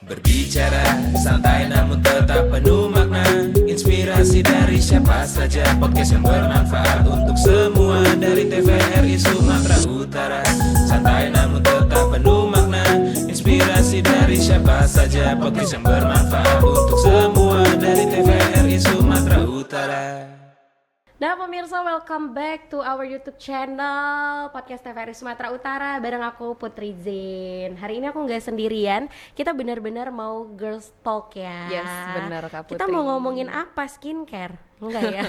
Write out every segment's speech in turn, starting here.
Berbicara santai namun tetap penuh makna. Inspirasi dari siapa saja, podcast yang bermanfaat untuk semua. Dari TVRI Sumatera Utara. Santai namun tetap penuh makna. Inspirasi dari siapa saja, podcast yang bermanfaat untuk semua. Dari TVRI Sumatera Utara. Nah pemirsa, welcome back to our YouTube channel Podcast TVRI Sumatera Utara. Bareng aku Putri Zain. Hari ini aku nggak sendirian. Kita benar-benar mau girls talk ya. Yes, benar Kak Putri. Kita mau ngomongin apa, skincare? Enggak ya?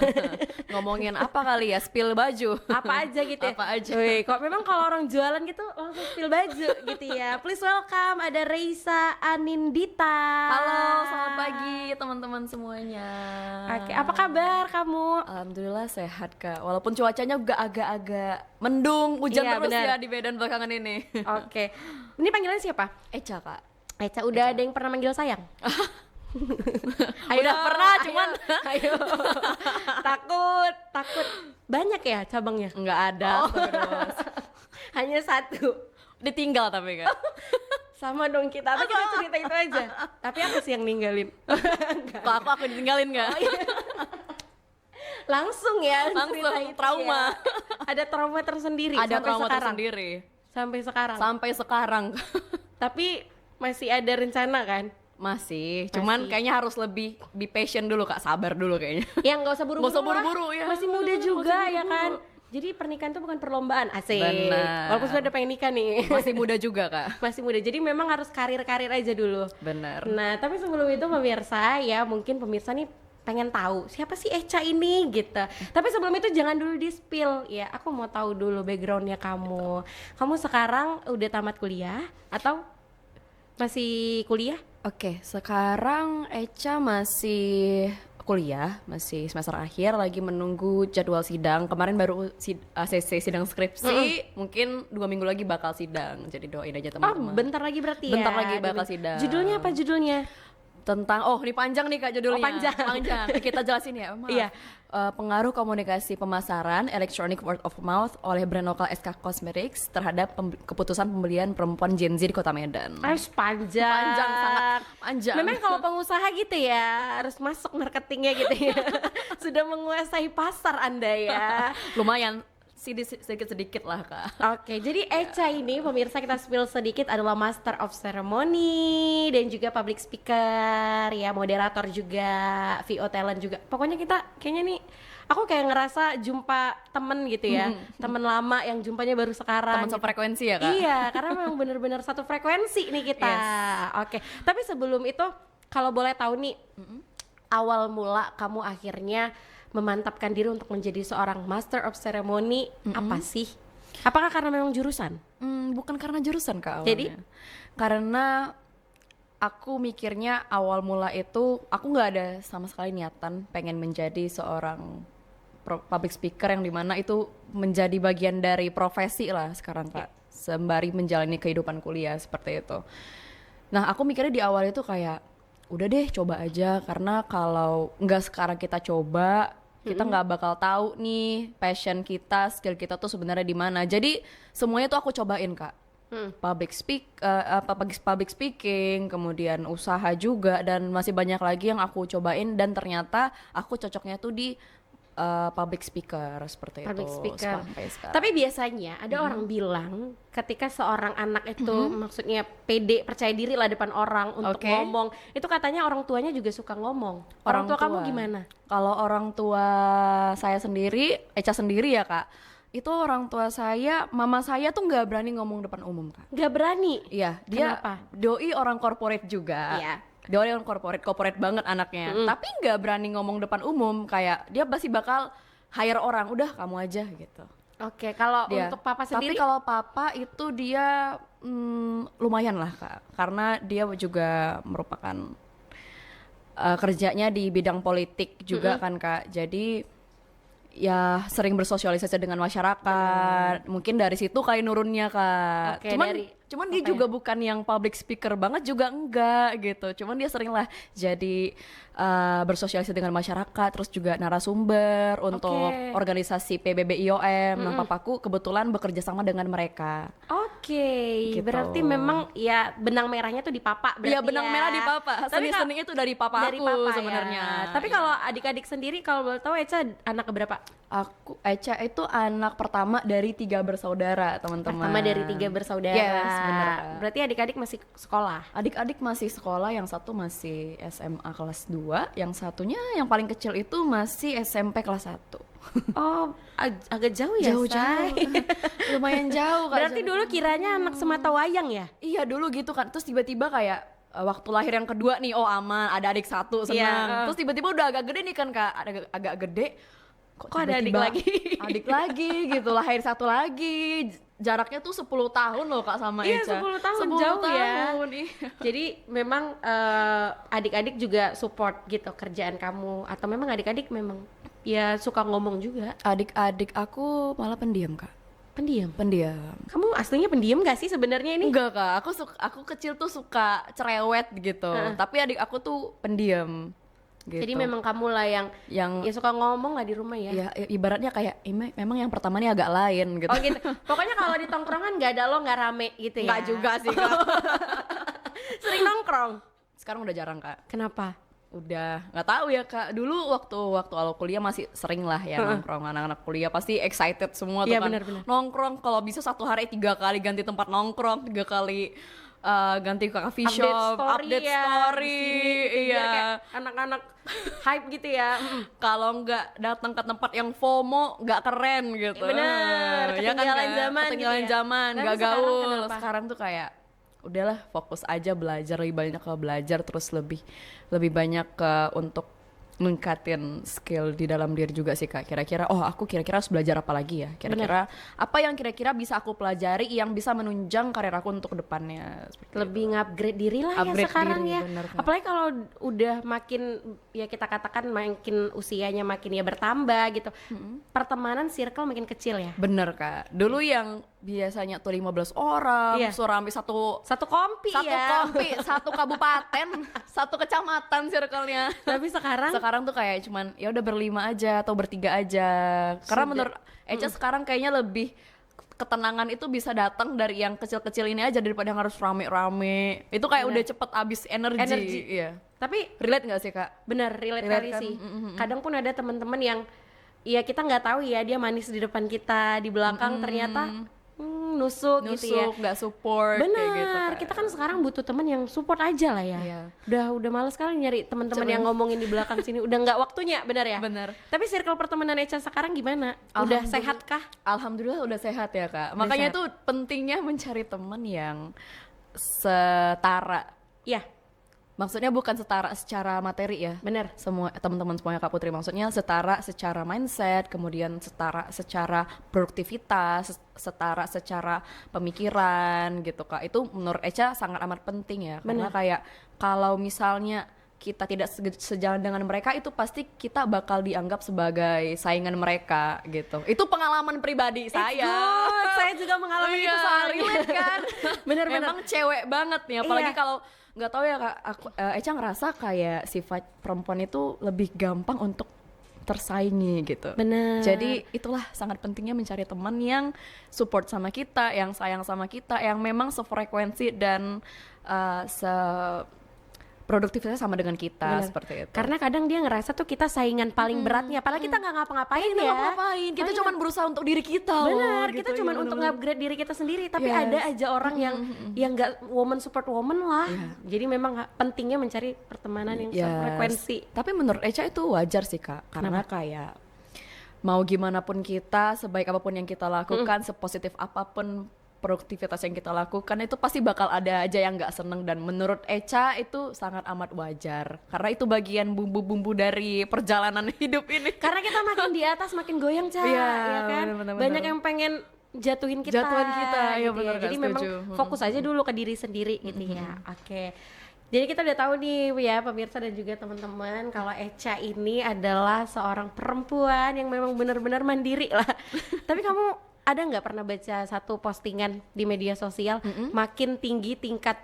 Ngomongin apa kali ya? Spill baju. Apa aja gitu ya? Apa aja. Wih, kok memang kalau orang jualan gitu langsung spill baju gitu ya. Please welcome, ada Reisa Anindita. Halo, selamat pagi teman-teman semuanya. Oke, apa kabar kamu? Alhamdulillah sehat Kak. Walaupun cuacanya juga agak-agak mendung, hujan Iya, terus benar. ya di Medan belakangan ini. Oke, ini panggilannya siapa? Eca Kak. Eca, udah ada yang pernah manggil sayang? Ayo, Udah pernah, ayo, cuman ayo. takut banyak ya cabangnya. Nggak ada. Astagfirullah. Hanya satu. Ditinggal tapi Kak. Sama dong kita, tapi kita cerita itu aja. Tapi aku sih yang ninggalin. Kok aku ditinggalin nggak? Langsung ya. Langsung, cerita itu trauma. ya. Ada trauma tersendiri. Ada sampai trauma sekarang. tersendiri. Sampai sekarang. Sampai sekarang. Tapi masih ada rencana kan? Masih, cuman Masih. kayaknya harus lebih be patient dulu Kak, sabar dulu kayaknya. Ya nggak usah buru-buru. Nggak usah lah. buru-buru, ya. Masih muda juga Masih ya kan. buru-buru. Jadi pernikahan itu bukan perlombaan, asik. Benar. Walaupun sudah ada pengen nikah nih. Masih muda juga Kak. Masih muda. Jadi memang harus karir-karir aja dulu. Benar. Nah, tapi sebelum itu pemirsa ya, mungkin pemirsa nih pengen tahu siapa sih Eca ini gitu. Tapi sebelum itu jangan dulu di spill ya. Aku mau tahu dulu backgroundnya kamu. Kamu sekarang udah tamat kuliah atau masih kuliah? Oke, sekarang Eca masih kuliah, masih semester akhir, lagi menunggu jadwal sidang. Kemarin baru ACC sidang skripsi, mungkin 2 minggu lagi bakal sidang. Jadi doain aja Oh, teman-teman. bentar lagi berarti ya. Bentar lagi bakal sidang. Judulnya apa judulnya? Tentang, ini panjang nih Kak judulnya. Oh, panjang. Kita jelasin ya, maaf. Iya. Pengaruh komunikasi pemasaran electronic word of mouth oleh brand lokal SK Cosmetics terhadap keputusan pembelian perempuan Gen Z di Kota Medan. Panjang. Panjang, sangat panjang. Memang kalau pengusaha gitu ya harus masuk marketingnya gitu ya. Sudah menguasai pasar Anda ya. Lumayan sedikit-sedikit lah Kak. Oke, jadi Eca ini pemirsa kita spill sedikit adalah Master of Ceremony dan juga public speaker ya, moderator juga, VO talent juga. Pokoknya kita kayaknya nih aku kayak ngerasa jumpa temen gitu ya, temen lama yang jumpanya baru sekarang. Teman gitu. sefrekuensi ya Kak? Iya, karena memang benar-benar satu frekuensi nih kita. Yes. Oke, tapi sebelum itu kalau boleh tahu nih, awal mula kamu akhirnya memantapkan diri untuk menjadi seorang Master of Ceremony apa sih? Apakah karena memang jurusan? Bukan karena jurusan Kak awalnya. Jadi? Karena aku mikirnya awal mula itu aku nggak ada sama sekali niatan pengen menjadi seorang public speaker yang dimana itu menjadi bagian dari profesi lah sekarang Kak. Sembari menjalani kehidupan kuliah seperti itu. Nah aku mikirnya di awal itu kayak udah deh coba aja, karena kalau nggak sekarang kita coba kita nggak bakal tahu nih passion kita, skill kita tuh sebenarnya di mana. Jadi semuanya tuh aku cobain Kak. Public speaking, kemudian usaha juga, dan masih banyak lagi yang aku cobain, dan ternyata aku cocoknya tuh di public speaker seperti Public itu speaker. sampai sekarang. Tapi biasanya ada orang bilang ketika seorang anak itu maksudnya pede, percaya diri lah depan orang untuk Oke. ngomong, itu katanya orang tuanya juga suka ngomong. Orang tua kamu gimana? Kalau orang tua saya sendiri, Eca sendiri ya Kak, itu orang tua saya, mama saya tuh nggak berani ngomong depan umum Kak. Gak berani? Iya, dia Kenapa? doi orang corporate juga. Iya. Doi orang corporate banget anaknya. Tapi nggak berani ngomong depan umum, kayak dia pasti bakal hire orang, udah kamu aja gitu. Oke, kalau Dia. untuk papa sendiri? Tapi kalau papa itu dia lumayan lah Kak, karena dia juga merupakan kerjanya di bidang politik juga kan Kak. Jadi ya sering bersosialisasi dengan masyarakat. Mungkin dari situ kali nurunnya Kak. Oke, Cuman dia juga bukan yang public speaker banget juga, enggak gitu. Cuman dia sering lah jadi bersosialisasi dengan masyarakat, terus juga narasumber untuk organisasi PBB IOM. Nah papaku kebetulan bekerja sama dengan mereka. Oh Oke, Gitu. berarti memang ya benang merahnya tuh di papa berarti Iya, benang ya. merah di papa. Tapi Seni-seninya tuh dari papa dari aku papa sebenarnya. ya. Tapi kalau adik-adik sendiri kalau boleh tahu Eca anak keberapa? Eca itu anak pertama dari 3 bersaudara, teman-teman. Pertama dari 3 bersaudara. Yes, bener. Berarti adik-adik masih sekolah. Adik-adik masih sekolah, yang satu masih SMA kelas 2, yang satunya yang paling kecil itu masih SMP kelas 1. Oh, agak jauh ya, Jauh-jauh. Say? Lumayan jauh Kak. Berarti dulu kiranya anak semata wayang ya? Iya, dulu gitu kan. Terus tiba-tiba kayak waktu lahir yang kedua nih, oh aman, ada adik satu, senang. Iya. Terus tiba-tiba udah agak gede nih kan Kak, agak gede. Kok ada adik tiba-tiba lagi? Adik lagi gitu, lahir satu lagi. Jaraknya tuh 10 tahun loh Kak sama Iya, Eca. 10 tahun 10 jauh ya. tahun, iya. Jadi memang adik-adik juga support gitu kerjaan kamu atau memang adik-adik memang ya suka ngomong juga? Adik-adik aku malah pendiam Kak. Pendiam. Pendiam. Kamu aslinya pendiam gak sih sebenarnya ini? Enggak Kak, aku kecil tuh suka cerewet gitu. Tapi adik aku tuh pendiam. Gitu. Jadi memang kamu lah yang ya suka ngomong lah di rumah ya. ya ibaratnya kayak memang yang pertama nih agak lain gitu. Oh gitu. Pokoknya kalau di tongkrongan nggak ada lo nggak rame gitu ya. Enggak juga sih Kak. Sering nongkrong. Sekarang udah jarang Kak. Kenapa? Udah nggak tahu ya Kak. Dulu waktu awal kuliah masih sering lah ya nongkrong. Anak-anak kuliah pasti excited semua tuh Iya, kan. benar-benar. Nongkrong kalau bisa 1 hari 3 kali ganti tempat nongkrong, 3 kali ganti ke coffee Update shop, story update ya, story, di sini gitu, biar iya. kayak anak-anak hype gitu ya. Kalau nggak datang ke tempat yang FOMO nggak keren gitu. Bener, Ya kan, ketinggalan Kak? zaman Ketinggalan gitu ya. zaman, Tapi nggak sekarang gaul. kenapa? Sekarang tuh kayak udahlah fokus aja belajar, lebih banyak ke belajar, terus lebih banyak ke untuk ningkatin skill di dalam diri juga sih Kak. Kira-kira aku kira-kira harus belajar apa lagi ya? Kira-kira apa yang kira-kira bisa aku pelajari yang bisa menunjang karir aku untuk depannya? Seperti Lebih ngupgrade diri lah ya Upgrade sekarang diri, ya. bener, Kak. Apalagi kalau udah makin ya kita katakan makin usianya makin ya bertambah gitu. Pertemanan circle makin kecil ya. Bener Kak. Dulu yang biasanya tuh 15 orang, Iya. surambi satu Satu kompi ya. kompi, satu kabupaten, satu kecamatan circle-nya. Tapi Sekarang tuh kayak cuman ya udah berlima aja atau bertiga aja. Karena Sudah. menurut Eca sekarang kayaknya lebih ketenangan itu bisa datang dari yang kecil-kecil ini aja daripada yang harus rame-rame. Itu kayak Bener. udah cepet abis energi. Iya. Tapi Relate gak sih Kak? bener relate Relate kali kan? sih. Kadang pun ada teman-teman yang ya kita nggak tahu ya dia manis di depan kita, di belakang ternyata nusuk gitu ya. Nusuk, gak support Bener, kayak gitu Kak. kita kan sekarang butuh teman yang support aja lah ya. Iya. Udah males sekali nyari teman-teman yang ngomongin di belakang sini. Udah nggak waktunya, benar ya? Bener. Tapi circle pertemanan Eca sekarang gimana? Udah sehat kah? Alhamdulillah udah sehat ya Kak. Makanya sehat. tuh pentingnya mencari teman yang setara. Iya, Maksudnya bukan setara secara materi ya. bener. Semua teman-teman semuanya Kak Putri, maksudnya setara secara mindset, kemudian setara secara produktivitas, setara secara pemikiran gitu Kak. Itu menurut Eca sangat amat penting ya. Karena kayak kalau misalnya kita tidak sejalan dengan mereka, itu pasti kita bakal dianggap sebagai saingan mereka gitu. Itu pengalaman pribadi saya. Good, saya juga mengalami itu soalnya. relate kan. Bener-bener. Memang cewek banget nih, apalagi Iya. kalau nggak tahu ya Kak, Eca ngerasa kayak sifat perempuan itu lebih gampang untuk tersaingi gitu. Bener. Jadi itulah sangat pentingnya mencari teman yang support sama kita, yang sayang sama kita, yang memang sefrekuensi dan produktivitasnya sama dengan kita. Bener. Seperti itu. Karena kadang dia ngerasa tuh kita saingan paling beratnya, padahal kita nggak ngapa-ngapain kita ya. nggak ngapain, kita cuma berusaha untuk diri kita. Benar, loh, kita gitu. cuma Iya, untuk bener-bener. upgrade diri kita sendiri, tapi Yes. ada aja orang yang nggak woman support woman lah. Jadi memang pentingnya mencari pertemanan yang Yes. sefrekuensi. Tapi menurut Eca itu wajar sih Kak, karena kayak mau gimana pun kita, sebaik apapun yang kita lakukan, sepositif apapun produktivitas yang kita lakukan, itu pasti bakal ada aja yang nggak seneng. Dan menurut Eca itu sangat amat wajar, karena itu bagian bumbu-bumbu dari perjalanan hidup ini. Karena kita makin di atas makin goyang, Ca, Iya, ya kan? bener-bener. Banyak yang pengen jatuhin kita. Jatuhin kita, iya gitu bener, ya. Kak, Jadi memang setuju. fokus aja dulu ke diri sendiri gitu ya. Oke. Jadi kita udah tahu nih ya pemirsa dan juga teman-teman kalau Eca ini adalah seorang perempuan yang memang benar-benar mandiri lah. Tapi kamu ada nggak pernah baca satu postingan di media sosial makin tinggi tingkat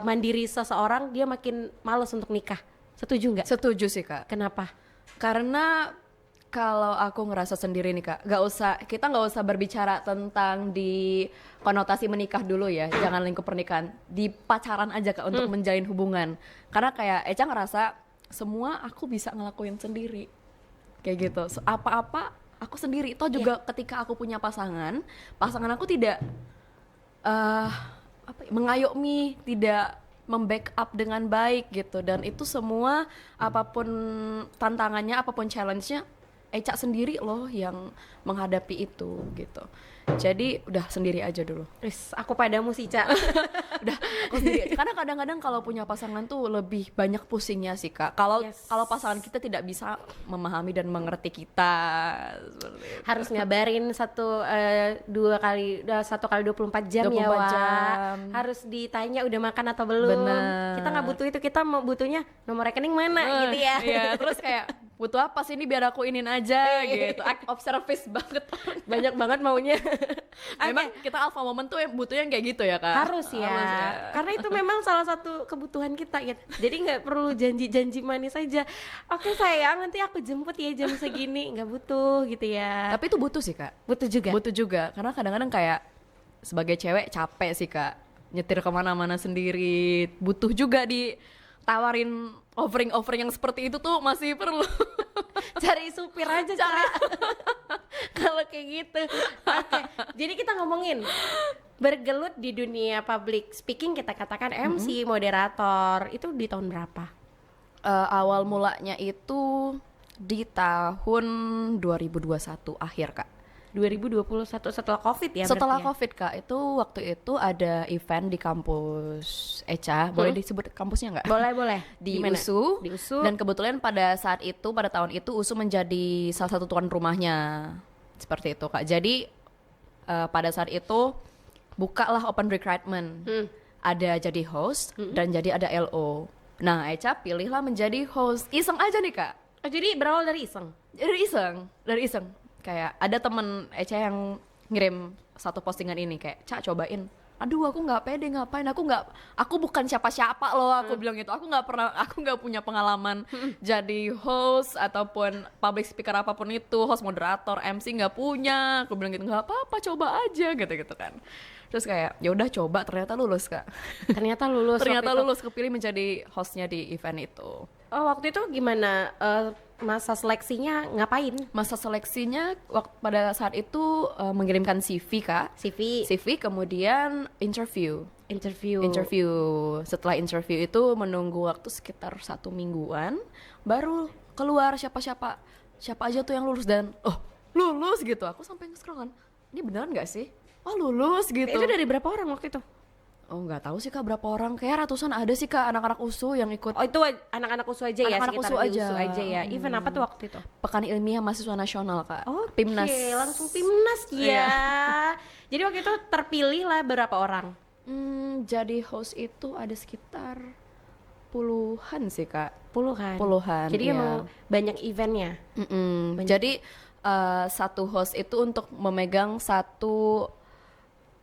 mandiri seseorang dia makin malas untuk nikah? Setuju nggak? Setuju sih Kak, Kenapa? karena Kalau aku ngerasa sendiri nih kak, kita nggak usah berbicara tentang di konotasi menikah dulu ya, jangan lingkup pernikahan, di pacaran aja kak untuk menjalin hubungan. Karena kayak Eca ngerasa semua aku bisa ngelakuin sendiri, kayak gitu. Apa-apa aku sendiri. Toh juga ketika aku punya pasangan aku tidak mengayomi, tidak membackup dengan baik gitu. Dan itu semua apapun tantangannya, apapun challenge-nya, Eca sendiri loh yang menghadapi itu gitu. Jadi udah sendiri aja dulu. Wis, aku padamu sih, Ca. Udah aku sendiri aja. Karena kadang-kadang kalau punya pasangan tuh lebih banyak pusingnya sih kak. Kalau pasangan kita tidak bisa memahami dan mengerti kita, Harus ngabarin satu kali 24 jam 24 ya, Wak. jam. Harus ditanya udah makan atau belum. Bener. Kita nggak butuh itu, kita butuhnya nomor rekening mana gitu ya. Iya, terus kayak butuh apa sih ini biar aku inin aja gitu. Act of service banget. Banyak banget maunya. Memang kita alpha moment tuh butuhnya yang kayak gitu ya kak. Harus ya. Karena itu memang salah satu kebutuhan kita ya. Jadi nggak perlu janji-janji manis aja. Oke sayang, nanti aku jemput ya jam segini. Nggak butuh gitu ya. Tapi itu butuh sih kak. Butuh juga. Butuh juga, karena kadang-kadang kayak sebagai cewek capek sih kak, nyetir kemana-mana sendiri. Butuh juga ditawarin offering yang seperti itu tuh masih perlu. Cari supir aja cara. Kalau kayak gitu. Oke. Jadi kita ngomongin bergelut di dunia public speaking, kita katakan MC, moderator. Itu di tahun berapa? Awal mulanya itu di tahun 2021 akhir kak. 2021 setelah Covid ya? Setelah berarti ya? Covid kak, itu waktu itu ada event di kampus Eca, boleh disebut kampusnya nggak? Boleh. Di Gimana? USU. Di USU. Dan kebetulan pada tahun itu USU menjadi salah satu tuan rumahnya, seperti itu kak. Jadi pada saat itu bukalah open recruitment, ada jadi host dan jadi ada LO. Nah Eca pilihlah menjadi host, iseng aja nih kak. Oh, jadi berawal dari iseng? Dari iseng. Kayak ada temen Eca yang ngirim satu postingan ini kayak, Cak cobain. Aduh aku nggak pede ngapain, aku bukan siapa-siapa loh, aku bilang gitu. Aku nggak punya pengalaman jadi host ataupun public speaker apapun itu, host, moderator, MC nggak punya. Aku bilang gitu, nggak apa-apa, coba aja gitu kan. Terus kayak ya udah coba, ternyata lulus kak. Ternyata lulus. Ternyata waktu itu. lulus, kepilih menjadi hostnya di event itu. Oh, waktu itu gimana masa seleksinya, ngapain? Masa seleksinya pada saat itu mengirimkan CV kak. CV kemudian interview. Setelah interview itu menunggu waktu sekitar 1 mingguan, baru keluar siapa aja tuh yang lulus. Dan lulus gitu. Aku sampai nge-scroll kan, ini beneran nggak sih? Oh lulus gitu. Itu dari berapa orang waktu itu? Oh nggak tahu sih kak berapa orang, kayak ratusan ada sih kak, anak-anak USU yang ikut. Oh itu anak-anak USU aja ya, anak-anak sekitar USU di aja. USU aja ya. Event apa tuh waktu itu? Pekan Ilmiah Mahasiswa Nasional kak. Oke, Pimnas. langsung Pimnas ya. Jadi waktu itu terpilih lah berapa orang? Jadi host itu ada sekitar puluhan sih kak. Puluhan. Jadi iya. emang banyak eventnya. Jadi satu host itu untuk memegang satu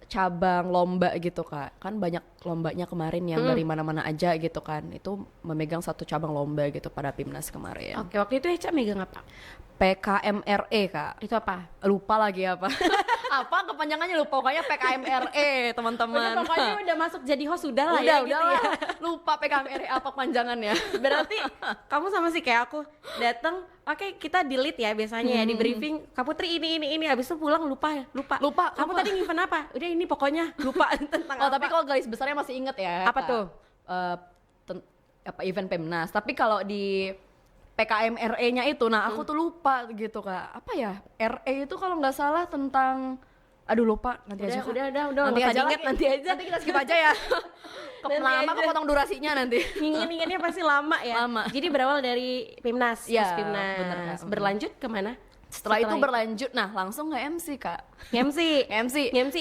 cabang lomba gitu kak. Kan banyak lombanya kemarin yang dari mana-mana aja gitu kan. Itu memegang satu cabang lomba gitu pada Pimnas kemarin. Oke, waktu itu Eca megang apa? PKMRE kak. Itu apa? Lupa lagi apa. Apa kepanjangannya lupa, pokoknya PKMRE teman-teman. Pokoknya udah masuk jadi host sudah lah ya gitu ya. Lupa PKMRE apa panjangannya. Berarti kamu sama sih kayak aku, datang, oke kita delete ya biasanya ya di briefing, Kak Putri ini habis itu pulang lupa. Kamu tadi event apa? Udah ini pokoknya lupa tentang apa. Tapi kalau garis besarnya masih inget ya. Apa Kak. tuh? Event Pemnas. Tapi kalau di PKMRE-nya itu, nah aku tuh lupa gitu kak. Apa ya? RE itu kalau nggak salah tentang, aduh lupa. Nanti aja. Udah. Nanti aja inget, nanti aja. Nanti kita skip aja ya. Lama kepotong durasinya nanti. Inginnya pasti lama ya. Lama. Jadi berawal dari Pimnas, Iya, Pimnas. bener, Kak. Berlanjut kemana? Setelah itu berlanjut, nah langsung nge-MC kak. MC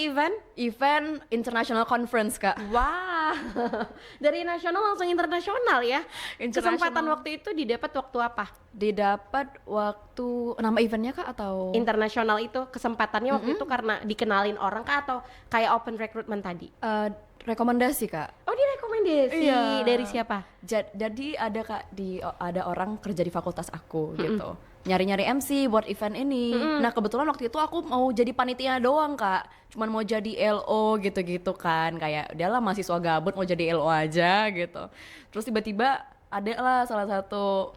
event? Event International Conference kak. Wah, dari nasional langsung internasional ya. International. Kesempatan waktu itu didapat waktu apa? Didapat waktu, nama eventnya kak atau? Internasional itu kesempatannya waktu itu karena dikenalin orang kah atau kayak open recruitment tadi? Rekomendasi kak. Oh direkomendasi. Iya. Dari siapa? Jadi ada kak ada orang kerja di fakultas aku gitu. nyari-nyari MC buat event ini. Nah kebetulan waktu itu aku mau jadi panitia doang Kak, cuman mau jadi LO gitu-gitu kan, kayak udahlah mahasiswa gabut mau jadi LO aja gitu. Terus tiba-tiba ada lah salah satu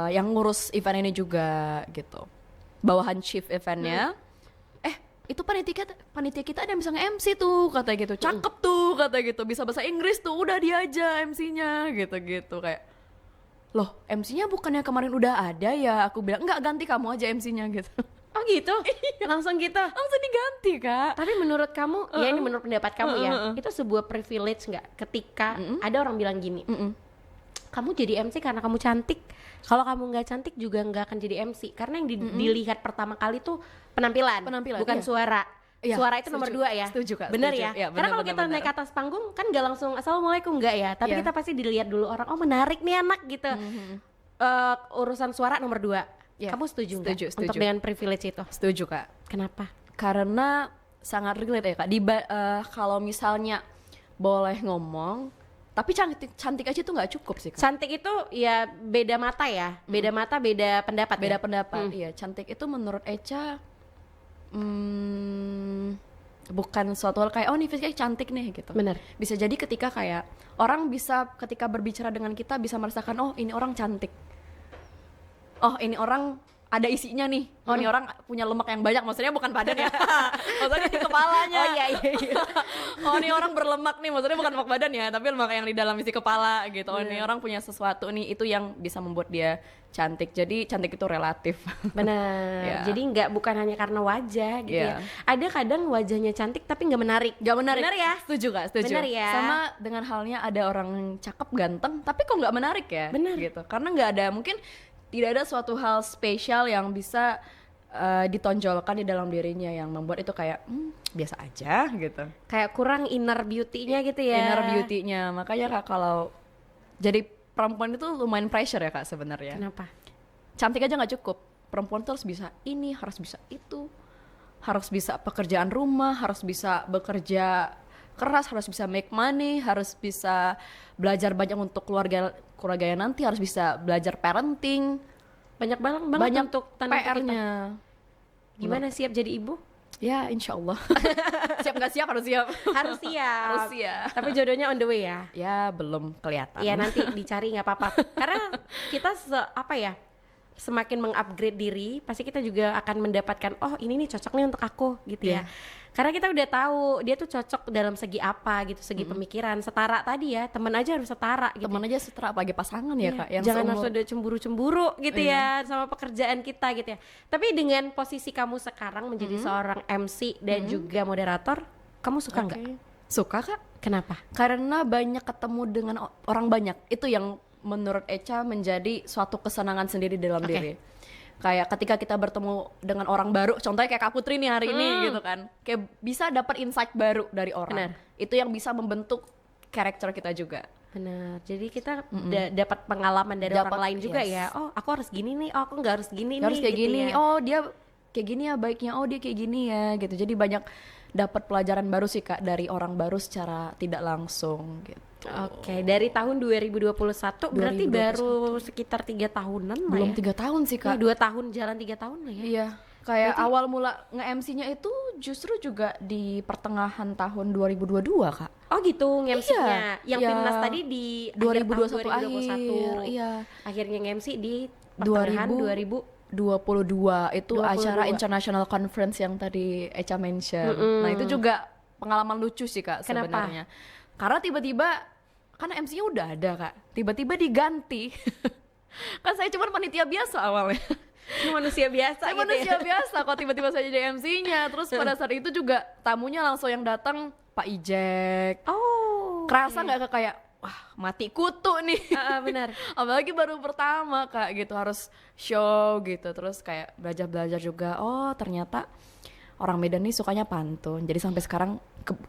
yang ngurus event ini juga gitu, bawahan chief eventnya. Itu panitia kita ada yang bisa nge-MC tuh kata gitu, cakep tuh kata gitu, bisa bahasa Inggris tuh, udah dia aja MC-nya gitu-gitu. Kayak loh MC-nya bukannya kemarin udah ada ya, aku bilang enggak, ganti kamu aja MC-nya gitu. Oh gitu? Langsung gitu? Langsung diganti Kak. Tapi menurut kamu, ya ini menurut pendapat kamu ya, itu sebuah privilege nggak ketika ada orang bilang gini, kamu jadi MC karena kamu cantik, kalau kamu nggak cantik juga nggak akan jadi MC, karena yang dilihat pertama kali tuh penampilan bukan iya. suara. Iya, Suara itu nomor 2 ya. Setuju Kak. Bener setuju. ya. Iya, Karena kalau kita naik ke atas panggung kan nggak langsung assalamualaikum, nggak ya. Tapi Iya. kita pasti dilihat dulu orang, oh menarik nih anak gitu. Urusan suara nomor 2. Iya, Kamu setuju nggak setuju. untuk dengan privilege itu? Setuju Kak. Kenapa? Karena sangat relate ya Kak. Kalau misalnya boleh ngomong, tapi cantik aja tuh nggak cukup sih Kak. Cantik itu ya beda mata ya. Beda mata, beda pendapat. Beda ya? pendapat. Iya, cantik itu menurut Echa bukan suatu hal kayak oh nih fisiknya cantik nih gitu. Bener. Bisa jadi ketika kayak orang bisa ketika berbicara dengan kita bisa merasakan oh ini orang cantik. Oh ini orang ada isinya nih. Oh ini orang punya lemak yang banyak, maksudnya bukan badan ya. Maksudnya di kepalanya. Oh iya. Oh ini orang berlemak nih, maksudnya bukan lemak badan ya, tapi lemak yang di dalam isi kepala gitu. Oh ini orang punya sesuatu nih, itu yang bisa membuat dia cantik. Jadi cantik itu relatif. Benar. Ya. Jadi bukan hanya karena wajah gitu ya. Iya. Ada kadang wajahnya cantik tapi nggak menarik. Gak menarik. Benar ya? Setuju Kak, setuju. Benar ya? Sama dengan halnya ada orang cakep ganteng tapi kok nggak menarik ya. Benar. Gitu. Karena nggak ada, mungkin tidak ada suatu hal spesial yang bisa ditonjolkan di dalam dirinya yang membuat itu kayak biasa aja gitu. Kayak kurang inner beauty-nya gitu ya. Inner beauty-nya. Makanya Kak kalau jadi perempuan itu lumayan pressure ya Kak sebenarnya. Kenapa? Cantik aja nggak cukup. Perempuan tuh harus bisa ini, harus bisa itu. Harus bisa pekerjaan rumah, harus bisa bekerja keras, harus bisa make money, harus bisa belajar banyak untuk keluarganya nanti, harus bisa belajar parenting. Banyak banget untuk tanda PR-nya. Gimana siap jadi ibu? Ya insya Allah. Siap nggak siap harus siap. Harus siap. Harus siap. Tapi jodohnya on the way ya. Ya belum kelihatan. Iya nanti dicari nggak apa-apa. Karena kita semakin mengupgrade diri, pasti kita juga akan mendapatkan oh ini nih cocok nih untuk aku gitu ya. Karena kita udah tahu dia tuh cocok dalam segi apa gitu, segi pemikiran, setara tadi ya, teman aja harus setara gitu. Teman aja setara apalagi pasangan ya Kak, yang jangan seumur. harus ada cemburu-cemburu gitu ya sama pekerjaan kita gitu ya. Tapi dengan posisi kamu sekarang menjadi seorang MC dan juga moderator, kamu suka nggak? Suka Kak. Kenapa? Karena banyak ketemu dengan orang banyak. Itu yang menurut Echa menjadi suatu kesenangan sendiri dalam diri. Kayak ketika kita bertemu dengan orang baru, contohnya kayak Kak Putri nih hari ini gitu kan, kayak bisa dapat insight baru dari orang. Benar. Itu yang bisa membentuk karakter kita juga. Benar. Jadi kita dapat pengalaman dari orang lain juga ya. Oh, aku harus gini nih. Oh, aku nggak harus gini nih. Harus kayak gitu gini. ya. Oh, dia kayak gini ya baiknya. Oh, dia kayak gini ya gitu. Jadi banyak dapat pelajaran baru sih Kak dari orang baru secara tidak langsung gitu. Oke, dari tahun 2021 berarti 2021. baru sekitar 3 tahunan lah Belum ya. 3 tahun sih Kak. 2 tahun, jalan 3 tahun lah ya. Iya, kayak awal mula nge-MC-nya itu justru juga di pertengahan tahun 2022 Kak. Oh gitu nge-MC-nya. Yang Iya. timnas tadi di 2021 akhir tahun 2021. akhir, iya. Akhirnya nge-MC di pertengahan 22 itu 22. acara international conference yang tadi Echa mention. Nah, itu juga pengalaman lucu sih Kak Kenapa? sebenarnya. Karena tiba-tiba karena MC-nya udah ada Kak. Tiba-tiba diganti. Kan saya cuma panitia biasa awalnya. manusia biasa Saya gitu manusia ya. biasa kok tiba-tiba saya jadi MC-nya. Terus pada saat itu juga tamunya langsung yang datang Pak Ijek. Oh. Kerasa nggak kayak wah mati kutu nih. Benar. Apalagi baru pertama Kak gitu, harus show gitu. Terus kayak belajar juga, oh ternyata orang Medan nih sukanya pantun. Jadi sampai sekarang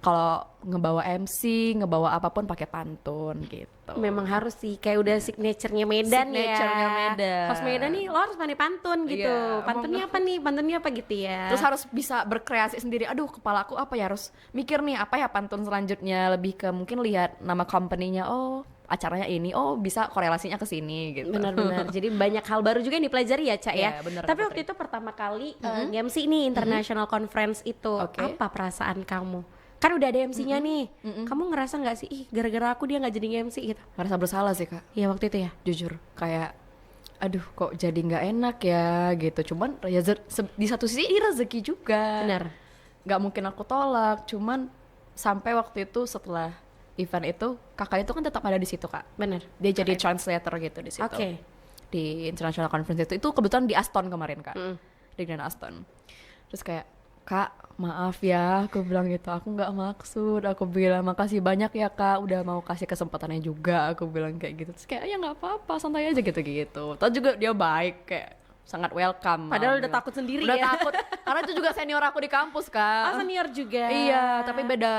kalau ngebawa MC, ngebawa apapun pakai pantun gitu. Memang harus sih, kayak udah signature-nya Medan Signature-nya ya. Medan. Host Medan nih lo harus pandai pantun gitu. Iya. Pantunnya apa nih? Pantunnya apa gitu ya. Terus harus bisa berkreasi sendiri. Aduh, kepalaku apa ya, harus mikir nih apa ya pantun selanjutnya, lebih ke mungkin lihat nama company-nya. Oh, acaranya ini, oh bisa korelasinya ke sini gitu. Benar-benar. Jadi banyak hal baru juga yang dipelajari ya, Cak ya. Iya, benar, Tapi Kak waktu itu pertama kali nge-MC nih International Conference itu, Oke. apa perasaan kamu? Kan udah ada MC-nya nih. Kamu ngerasa nggak sih, ih gara-gara aku dia nggak jadi nge-MC gitu? Merasa bersalah sih Kak, Iya waktu itu ya. jujur kayak aduh kok jadi nggak enak ya gitu. Cuman ya di satu sisi ini rezeki juga. Benar. Nggak mungkin aku tolak. Cuman sampai waktu itu setelah event itu kakak itu kan tetap ada di situ Kak. Benar. Dia jadi translator gitu di situ. Oke. Di International Conference itu kebetulan di Aston kemarin Kak. Di Grand Aston. Terus kayak, Kak maaf ya, aku bilang gitu, aku nggak maksud. Aku bilang makasih banyak ya Kak, udah mau kasih kesempatannya juga. Aku bilang kayak gitu. Terus kayak ya nggak apa-apa, santai aja gitu-gitu. Terus juga dia baik, kayak sangat welcome. Padahal udah takut sendiri udah ya. takut, karena itu juga senior aku di kampus Kak. Oh senior juga. Iya, tapi beda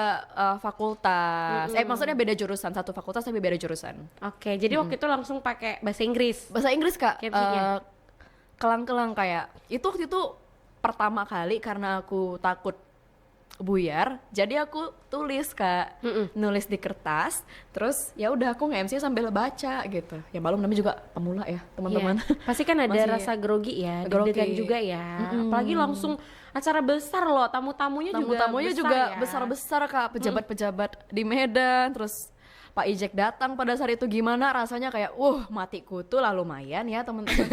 fakultas. Maksudnya beda jurusan, satu fakultas tapi beda jurusan. Oke, jadi waktu itu langsung pakai bahasa Inggris. Bahasa Inggris Kak. MC-nya. Kelang-kelang kayak itu waktu itu pertama kali karena aku takut buyar, jadi aku tulis Kak, nulis di kertas, terus ya udah aku nge-MC sambil baca gitu. Ya maklum namanya juga pemula ya teman-teman. Iya. Pasti kan ada Masih rasa grogi ya, grogi. deg-degan juga ya. Apalagi langsung acara besar loh, tamu-tamunya Tamu-tamunya juga ya. besar-besar Kak, pejabat-pejabat di Medan, terus Pak Ijek datang pada saat itu, gimana rasanya kayak matiku tuh lah lumayan ya teman-teman.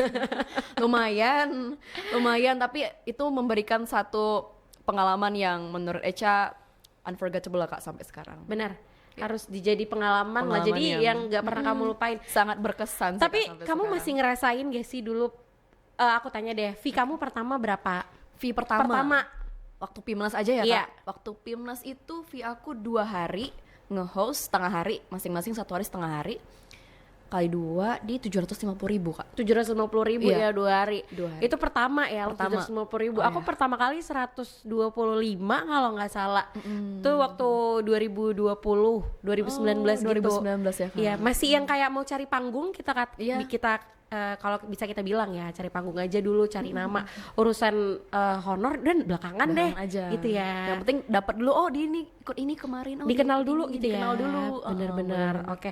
lumayan tapi itu memberikan satu pengalaman yang menurut Echa unforgettable lah Kak sampai sekarang. Benar, harus dijadi pengalaman lah, Pengalaman jadi yang nggak pernah kamu lupain. Sangat berkesan sih, Tapi Kak, sampai kamu sekarang. masih ngerasain gak sih dulu, aku tanya deh, fee kamu pertama berapa? fee pertama waktu Pimnas aja ya Iya. Kak. Waktu Pimnas itu fee aku 2 hari nge-host, setengah hari masing-masing, 1 hari setengah hari, kali 2 di 750.000 Kak. 750.000 Iya. ya 2 hari. 2 hari. Itu pertama ya, Pertama. 750.000. Oh, Aku iya. pertama kali 125 kalau nggak salah. Itu waktu 2020, 2019 gitu. 2019 ya Kak. Iya, masih yang kayak mau cari panggung Iya. kita kalau bisa kita bilang ya, cari panggung aja dulu, cari nama. Urusan honor dan belakangan deh. Belakangan aja. Gitu ya. Yang penting dapat dulu, oh di ini ikut ini kemarin, oh Dikenal ikut dulu ini, gitu ya. dikenal dulu. Bener-bener. Oke.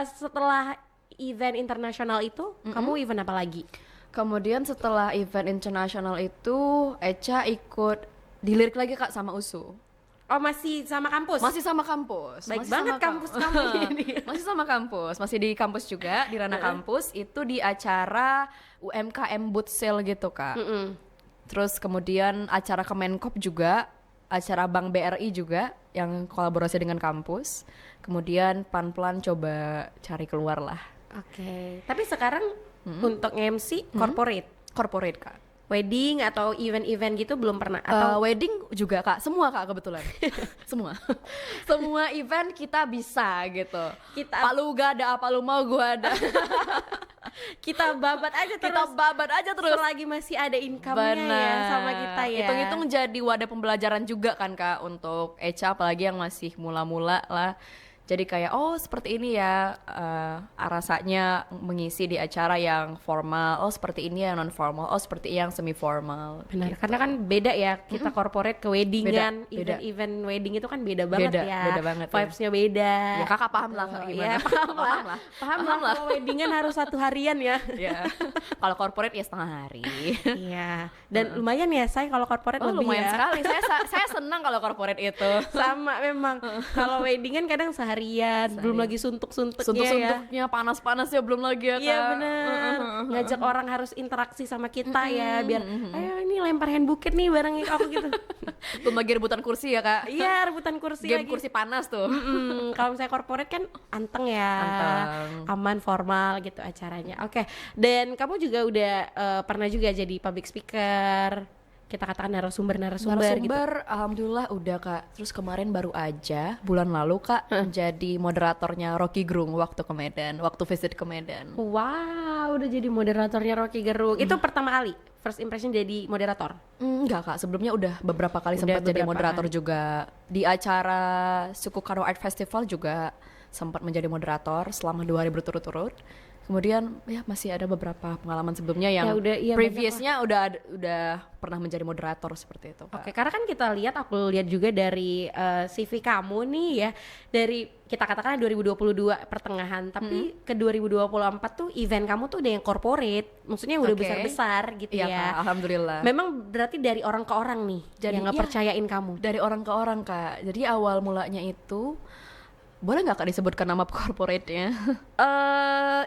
Setelah event internasional itu, kamu event apa lagi? Kemudian setelah event internasional itu, Echa ikut dilirik lagi Kak sama USU. Oh, masih sama kampus? Masih sama kampus. Baik masih banget sama kampus kamu ini. Masih sama kampus, masih di kampus juga, di ranah kampus. Itu di acara UMKM Boot Sale gitu Kak. Terus kemudian acara Kemenkop juga, acara Bank BRI juga yang kolaborasi dengan kampus. Kemudian pelan-pelan coba cari keluar lah. Oke. Tapi sekarang untuk MC corporate, Corporate Kak. wedding atau event-event gitu belum pernah atau Wedding juga Kak, semua Kak kebetulan. Semua event kita bisa gitu. Kita- Pak lu gak ada, apa lu mau gua ada. kita babat aja terus. Kita babat aja terus. Selagi masih ada income-nya ya sama kita ya. Hitung-hitung jadi wadah pembelajaran juga kan Kak untuk Echa, apalagi yang masih mula-mula lah. Jadi kayak seperti ini ya rasanya mengisi di acara yang formal, seperti ini yang non formal, seperti yang semi formal. Benar, karena kan beda ya kita corporate ke weddingan, Beda. event wedding itu kan beda banget Beda, ya. beda banget ya. Vibes-nya beda. Ya Kakak paham lah Kak, gimana. Ya, paham lah. Paham lah. Kalau weddingan harus 1 harian ya. Ya. Kalau corporate ya setengah hari. Iya. Dan lumayan ya, saya kalau corporate lebih Lumayan ya. sekali. Saya senang kalau corporate itu. Sama memang. Kalau weddingan kadang seharian, belum lagi suntuk-suntuknya ya. Suntuk-suntuknya, panas-panasnya belum lagi ya Kak. Iya bener. Ngajak orang harus interaksi sama kita ya, biar ayo ini lempar hand bucket nih bareng aku gitu. Belum lagi rebutan kursi ya Kak. Iya, rebutan kursi Game lagi. kursi panas tuh. Kalau misalnya corporate kan anteng ya, Anteng. aman, formal gitu acaranya. Oke, dan kamu juga udah pernah juga jadi public speaker, kita katakan narasumber gitu. Narasumber, alhamdulillah udah Kak. Terus kemarin baru aja bulan lalu Kak jadi moderatornya Rocky Gerung waktu ke Medan, waktu visit ke Medan. Wow, udah jadi moderatornya Rocky Gerung. Itu pertama kali, first impression jadi moderator. Enggak Kak, sebelumnya udah beberapa kali sempat jadi beberapa moderator juga. Di acara Suku Karo Art Festival juga sempat menjadi moderator selama 2 hari berturut-turut. Kemudian ya masih ada beberapa pengalaman sebelumnya yang Ya udah, iya, previousnya udah pernah menjadi moderator seperti itu, Kak. Oke, karena kan kita lihat, aku lihat juga dari CV kamu nih ya, dari kita katakan 2022 pertengahan, tapi ke 2024 tuh event kamu tuh udah yang corporate, maksudnya udah Oke. besar-besar gitu Iya, ya. Kak, alhamdulillah. Memang berarti dari orang ke orang nih, Jadi, yang iya. ngepercayain kamu. Dari orang ke orang, Kak. Jadi awal mulanya itu, boleh nggak Kak disebutkan nama corporate-nya?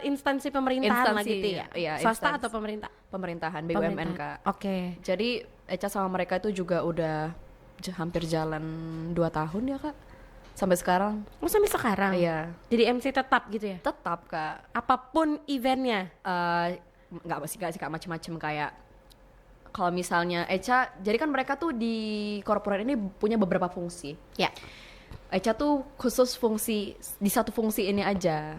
Instansi pemerintahan lah Instansi, gitu ya, iya, swasta instansi. atau pemerintah? Pemerintahan, BUMN, Pemerintahan. Kak. Oke. Jadi Eca sama mereka itu juga udah hampir jalan 2 tahun ya, Kak. Sampai sekarang. Oh, sampai sekarang? Iya. Jadi MC tetap gitu ya? Tetap, Kak. Apapun eventnya? Nggak sih Kak, macam-macam kayak kalau misalnya Eca, jadi kan mereka tuh di corporate ini punya beberapa fungsi. Ya. Eca tuh khusus fungsi di satu fungsi ini aja,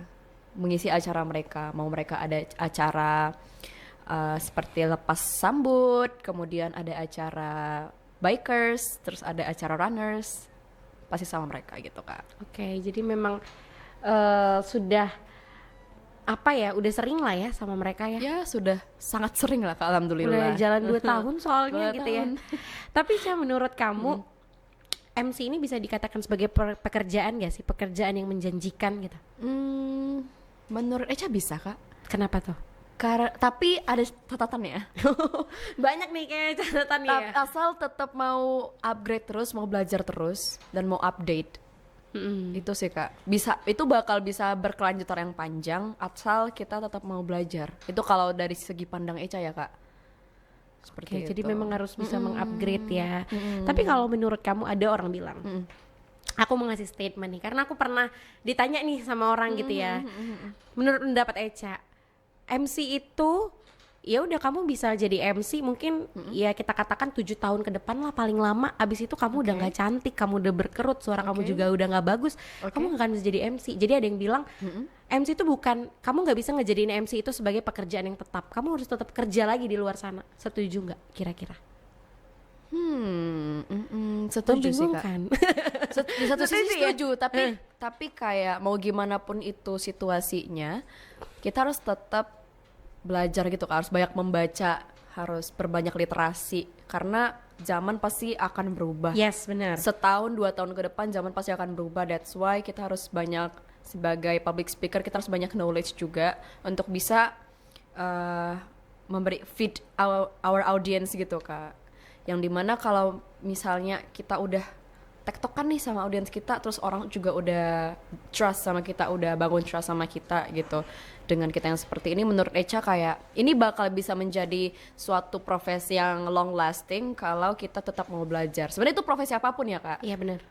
mengisi acara mereka. Mau mereka ada acara seperti lepas sambut, kemudian ada acara bikers, terus ada acara runners, pasti sama mereka gitu, Kak. Oke, jadi memang sudah apa ya, udah sering lah ya sama mereka ya. Ya sudah sangat sering lah, Kak, Udah alhamdulillah. jalan 2 tahun soalnya 2 gitu ya. tahun. Tapi Ca, menurut kamu MC ini bisa dikatakan sebagai pekerjaan gak sih? Pekerjaan yang menjanjikan gitu. Menurut Eca bisa, Kak. Kenapa tuh? Tapi ada catatannya. Banyak nih kayak catatannya ya. Asal tetap mau upgrade terus, mau belajar terus, dan mau update. Itu sih, Kak. Bisa, itu bakal bisa berkelanjutan yang panjang asal kita tetap mau belajar. Itu kalau dari segi pandang Eca ya, Kak. Seperti Oke, itu. jadi memang harus bisa mengupgrade ya. Tapi kalau menurut kamu, ada orang bilang, aku mau ngasih statement nih, karena aku pernah ditanya nih sama orang gitu ya. Menurut pendapat Eca, MC itu ya udah kamu bisa jadi MC mungkin ya kita katakan 7 tahun ke depan lah paling lama. Abis itu kamu udah nggak cantik, kamu udah berkerut, suara kamu juga udah nggak bagus, kamu nggak akan bisa jadi MC. Jadi ada yang bilang MC itu bukan, kamu nggak bisa ngejadiin MC itu sebagai pekerjaan yang tetap, kamu harus tetap kerja lagi di luar sana. Setuju nggak kira-kira? Setuju sih, Kak. Membingungkan. Di satu sisi Setuju ya? setuju, tapi kayak mau gimana pun itu situasinya, kita harus tetap belajar gitu, Kak. Harus banyak membaca, harus berbanyak literasi, karena zaman pasti akan berubah. Yes, benar. Setahun 2 tahun ke depan zaman pasti akan berubah. That's why kita harus banyak, sebagai public speaker kita harus banyak knowledge juga untuk bisa memberi feed our audience gitu, Kak. Yang dimana kalau misalnya kita udah tektokan nih sama audiens kita, terus orang juga udah trust sama kita, udah bangun trust sama kita gitu. Dengan kita yang seperti ini, menurut Eca kayak ini bakal bisa menjadi suatu profesi yang long lasting kalau kita tetap mau belajar. Sebenarnya itu profesi apapun ya, Kak. Iya benar.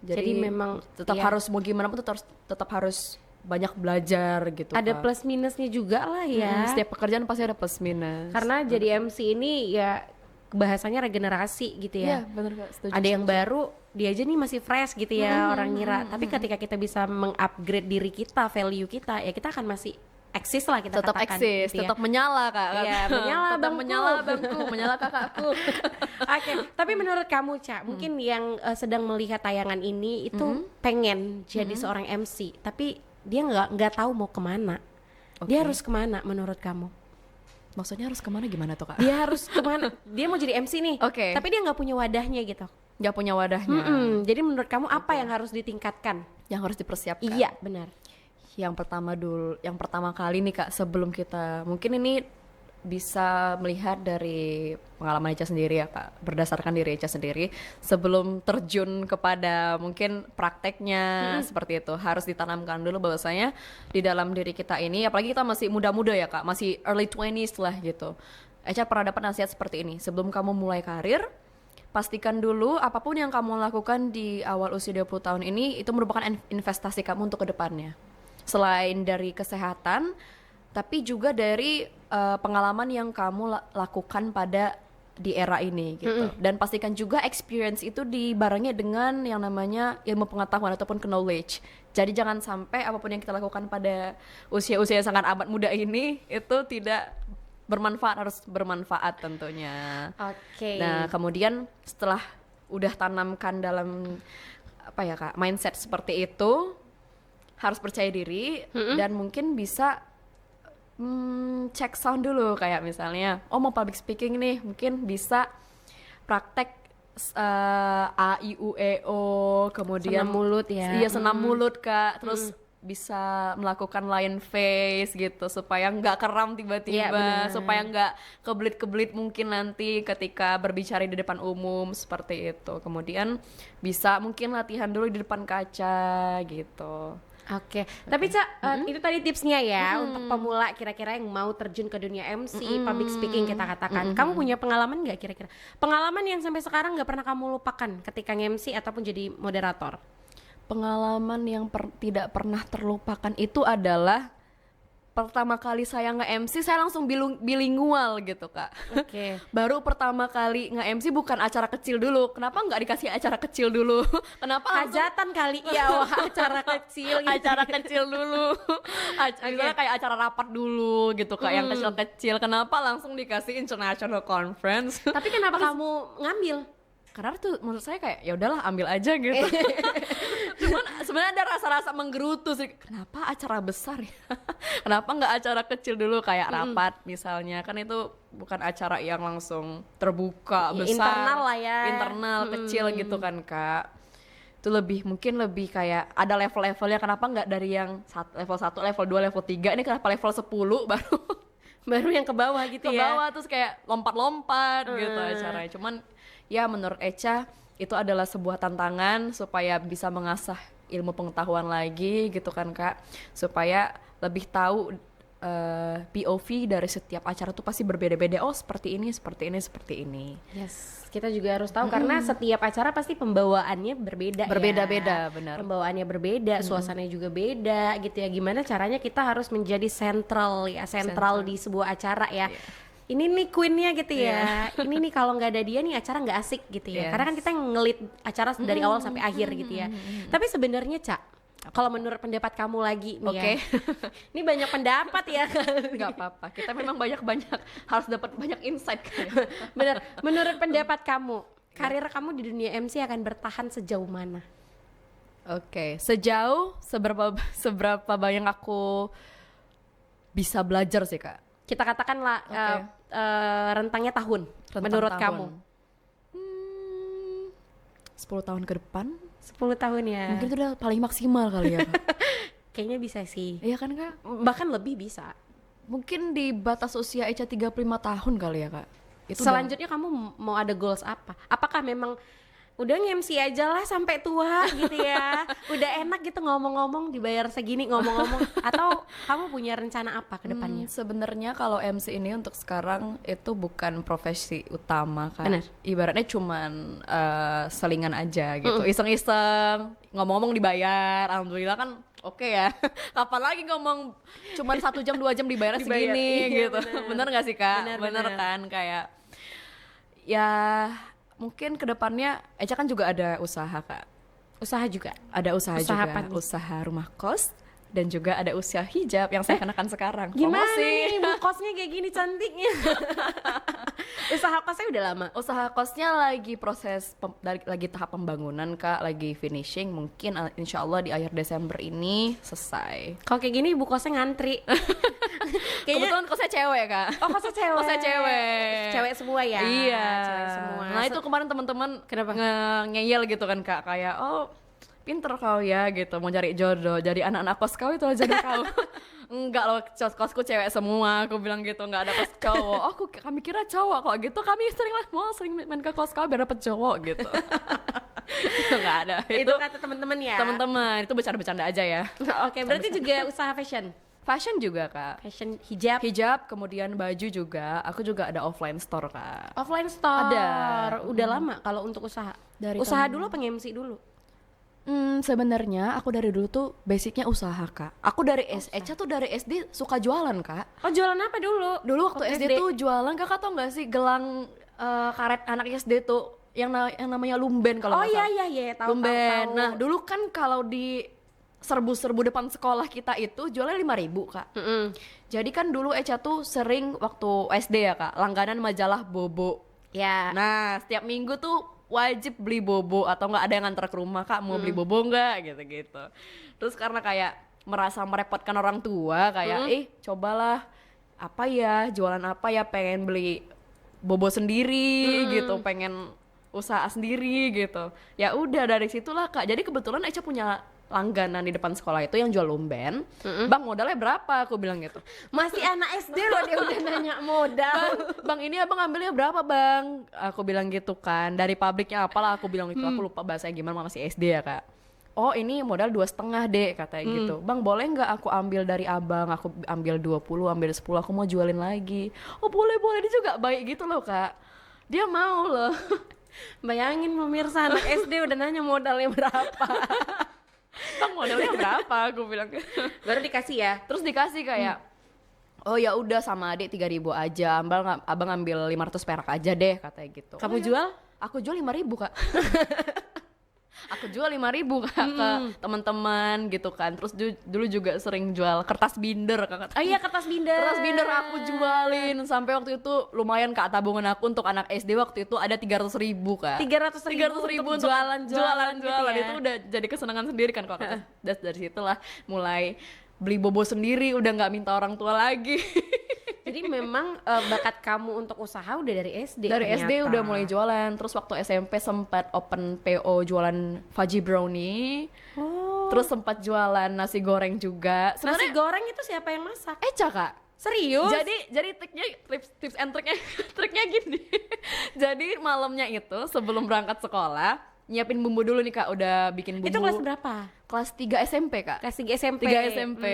Jadi memang tetap iya. harus mau gimana pun tetap harus banyak belajar gitu. Ada Kak. plus minusnya juga lah ya. Setiap pekerjaan pasti ada plus minus. Karena jadi MC ini ya bahasanya regenerasi gitu Iya, ya. benar, Kak. Setuju. Ada yang baru, dia aja nih masih fresh gitu ya orang ngira. Tapi ketika kita bisa mengupgrade diri kita, value kita, ya kita akan masih eksis lah kita tetap katakan. eksis, gitu ya. tetap menyala, Kak. Iya, menyala tetap bangku. menyala bangku, menyala kakakku. Oke, tapi menurut kamu, Ca, mungkin yang sedang melihat tayangan ini itu pengen jadi seorang MC, tapi dia nggak tahu mau kemana. Dia harus kemana menurut kamu? Maksudnya harus kemana gimana tuh, Kak? Dia harus kemana? Dia mau jadi MC nih, Oke. tapi dia nggak punya wadahnya gitu. Nggak punya wadahnya. Jadi menurut kamu apa yang harus ditingkatkan? Yang harus dipersiapkan. Iya, benar. Yang pertama kali nih, Kak, sebelum kita mungkin ini bisa melihat dari pengalaman Eca sendiri ya, Kak, berdasarkan diri Eca sendiri sebelum terjun kepada mungkin prakteknya seperti itu, harus ditanamkan dulu bahwasanya di dalam diri kita ini, apalagi kita masih muda-muda ya, Kak, masih early 20s lah gitu. Eca pernah dapat nasihat seperti ini, sebelum kamu mulai karir, pastikan dulu apapun yang kamu lakukan di awal usia 20 tahun ini itu merupakan investasi kamu untuk kedepannya. Selain dari kesehatan, tapi juga dari pengalaman yang kamu lakukan pada di era ini gitu. Dan pastikan juga experience itu dibarengi dengan yang namanya ilmu pengetahuan ataupun knowledge. Jadi jangan sampai apapun yang kita lakukan pada usia-usia yang sangat amat muda ini itu tidak bermanfaat, harus bermanfaat tentunya. Oke. Nah, kemudian setelah udah tanamkan dalam apa ya, Kak, mindset seperti itu, harus percaya diri dan mungkin bisa cek sound dulu, kayak misalnya mau public speaking nih, mungkin bisa praktek A I U E O, kemudian Senam mulut ya. Iya, senam mulut Kak, terus bisa melakukan lion face gitu supaya nggak keram Iya, tiba-tiba, benar. supaya nggak kebelit-kebelit mungkin nanti ketika berbicara di depan umum seperti itu. Kemudian bisa mungkin latihan dulu di depan kaca gitu. Oke, tapi Cak, itu tadi tipsnya ya untuk pemula kira-kira yang mau terjun ke dunia MC, public speaking kita katakan. Kamu punya pengalaman nggak kira-kira? Pengalaman yang sampai sekarang nggak pernah kamu lupakan ketika nge-MC ataupun jadi moderator? Pengalaman yang tidak pernah terlupakan itu adalah pertama kali saya nge-MC saya langsung bilingual gitu Kak. Oke. Baru pertama kali nge-MC bukan acara kecil dulu. Kenapa nggak dikasih acara kecil dulu? Kenapa langsung Hajatan kali ya, wah, acara kecil gitu. acara kecil dulu? Misalnya kayak acara rapat dulu gitu Kak, yang kecil-kecil. Kenapa langsung dikasih international conference? Tapi kenapa kamu ngambil? Karena tuh menurut saya kayak ya udahlah ambil aja gitu. Cuman sebenarnya ada rasa-rasa menggerutu sih. Kenapa acara besar ya? Kenapa nggak acara kecil dulu kayak rapat misalnya? Kan itu bukan acara yang langsung terbuka Ya, besar. internal lah ya. Internal kecil gitu kan Kak. Itu mungkin lebih kayak ada level-levelnya. Kenapa nggak dari yang level 1, level 2, level 3? Ini kenapa level 10 baru yang ke bawah gitu ke ya? bawah terus kayak lompat-lompat gitu acaranya. Cuman ya menurut Echa itu adalah sebuah tantangan supaya bisa mengasah ilmu pengetahuan lagi gitu kan Kak, supaya lebih tahu POV dari setiap acara tuh pasti berbeda-beda. Oh seperti ini, seperti ini, seperti ini. Yes, kita juga harus tahu karena setiap acara pasti pembawaannya berbeda. Berbeda-beda, benar. Pembawaannya berbeda, suasananya juga beda gitu ya. Gimana caranya kita harus menjadi sentral di sebuah acara ya. Ini nih queennya gitu ya. Ini nih kalau nggak ada dia nih acara nggak asik gitu ya. Yes. Karena kan kita ngelit acara dari awal sampai akhir gitu ya. Tapi sebenarnya Cak, kalau menurut pendapat kamu lagi nih ya. Ini banyak pendapat ya. Nggak apa-apa, kita memang banyak-banyak harus dapat banyak insight kan. Bener. Menurut pendapat kamu, karir kamu di dunia MC akan bertahan sejauh mana? Oke, sejauh seberapa banyak aku bisa belajar sih Kak. Kita katakanlah rentangnya tahun. Rentang menurut tahun. kamu 10 tahun ke depan 10 tahun ya. mungkin itu udah paling maksimal kali ya Kak. Kayaknya bisa sih. Iya kan Kak? Bahkan lebih bisa. Mungkin di batas usia Echa 35 tahun kali ya Kak. Itu Selanjutnya kamu mau ada goals apa? Apakah memang udah nge-MC aja lah sampai tua gitu ya? Udah enak gitu ngomong-ngomong dibayar segini ngomong-ngomong, atau kamu punya rencana apa ke depannya? sebenarnya kalau MC ini untuk sekarang itu bukan profesi utama Kak. Bener. Ibaratnya cuman selingan aja gitu. Iseng-iseng, ngomong-ngomong dibayar. Alhamdulillah kan oke ya. Kapan lagi ngomong cuman 1 jam 2 jam dibayar segini iya, gitu. Bener gak sih Kak? Bener. Kan kayak ya mungkin kedepannya Echa kan juga ada usaha Kak. Usaha juga. Ada usaha Usaha juga, apa nih? usaha rumah kos dan juga ada usaha hijab yang saya kenakan sekarang. Gimana Promosi. nih bu kosnya kayak gini cantiknya? Usaha kosnya udah lama. Usaha kosnya lagi proses lagi tahap pembangunan Kak, lagi finishing, mungkin insya Allah di akhir Desember ini selesai. Kalau kayak gini bu kosnya ngantri. Kebetulan kosnya cewek Kak. Oh kosnya cewek. Kosnya cewek. Cewek semua ya. Iya. Cewek semua. Nah itu kemarin teman-teman Kenapa? ngeyel gitu kan Kak, kayak oh pinter kau ya gitu mau cari jodoh, jadi anak-anak kos kau itu jodoh kau. Enggak loh, kosku cewek semua, aku bilang gitu, nggak ada kos cowok. Oh, kami kira cowok, kok gitu kami sering main ke kos kau biar dapet cowok gitu. Nggak ada. Itu kata teman-teman ya. Teman-teman itu bercanda-bercanda aja ya. Oke, berarti juga usaha fashion. Fashion juga Kak. Fashion hijab. Hijab, kemudian baju juga. Aku juga ada offline store Kak. Offline store. Ada. Udah lama kalau untuk usaha. Dari usaha tahun- dulu apa nge-MC dulu? Sebenarnya aku dari dulu tuh basicnya usaha Kak. Aku dari Echa tuh dari SD suka jualan Kak. Oh jualan apa dulu? Dulu waktu SD tuh jualan, Kakak tau gak sih gelang karet anak SD tuh yang namanya lumben kalau Oh nggak iya salah. iya tahu Lumben. tahu. Nah dulu kan kalau di serbu-serbu depan sekolah kita itu jualnya 5.000 Kak. Jadi kan dulu Echa tuh sering waktu SD ya Kak, langganan majalah Bobo. Ya. Nah setiap minggu tuh wajib beli bobo atau nggak ada yang nganter ke rumah Kak, mau beli bobo nggak gitu-gitu. Terus karena kayak merasa merepotkan orang tua kayak cobalah apa ya, jualan apa ya, pengen beli bobo sendiri gitu, pengen usaha sendiri gitu. Ya udah dari situlah Kak. Jadi kebetulan Eca punya langganan di depan sekolah itu yang jual lumben. Bang, modalnya berapa? Aku bilang gitu. Masih anak SD loh dia udah nanya modal. Bang, ini abang ambilnya berapa bang? Aku bilang gitu kan. Dari pabriknya apalah aku bilang itu. Aku lupa bahasanya gimana, masih SD ya Kak. Oh ini modal 2,5 dek katanya gitu. Bang, boleh nggak aku ambil dari abang? Aku ambil 20, ambil 10, aku mau jualin lagi. Oh boleh, dia juga baik gitu loh Kak. Dia mau loh. Bayangin pemirsa, anak SD udah nanya modalnya berapa. Bang, modalnya berapa? Aku bilang. Baru dikasih ya. Terus dikasih kayak oh ya udah sama adik 3.000 aja. Abang ambil 500 perak aja deh katanya gitu. Kamu Oh, ya. jual? Aku jual 5.000 Kak. Aku jual 5.000 Kak ke teman-teman gitu kan. Terus dulu juga sering jual kertas binder Kak. Oh iya, kertas binder. Kertas binder aku jualin sampai waktu itu lumayan Kak, tabungan aku untuk anak SD waktu itu ada 300.000 Kak. 300.000 untuk jualan gitu ya. Itu udah jadi kesenangan sendiri kan Kak. Dari situlah mulai beli bobo sendiri, udah nggak minta orang tua lagi. Jadi memang bakat kamu untuk usaha udah dari SD. Dari ternyata. SD udah mulai jualan. Terus waktu SMP sempat open PO jualan fudgy brownie. Oh. Terus sempat jualan nasi goreng juga. Nasi goreng itu siapa yang masak? Eca Kak. Serius? Jadi triknya, tips and triknya gini. Jadi malamnya itu sebelum berangkat sekolah nyiapin bumbu dulu nih Kak, udah bikin bumbu. Itu kelas berapa? Kelas 3 SMP Kak. Kelas 3 SMP. 3 SMP.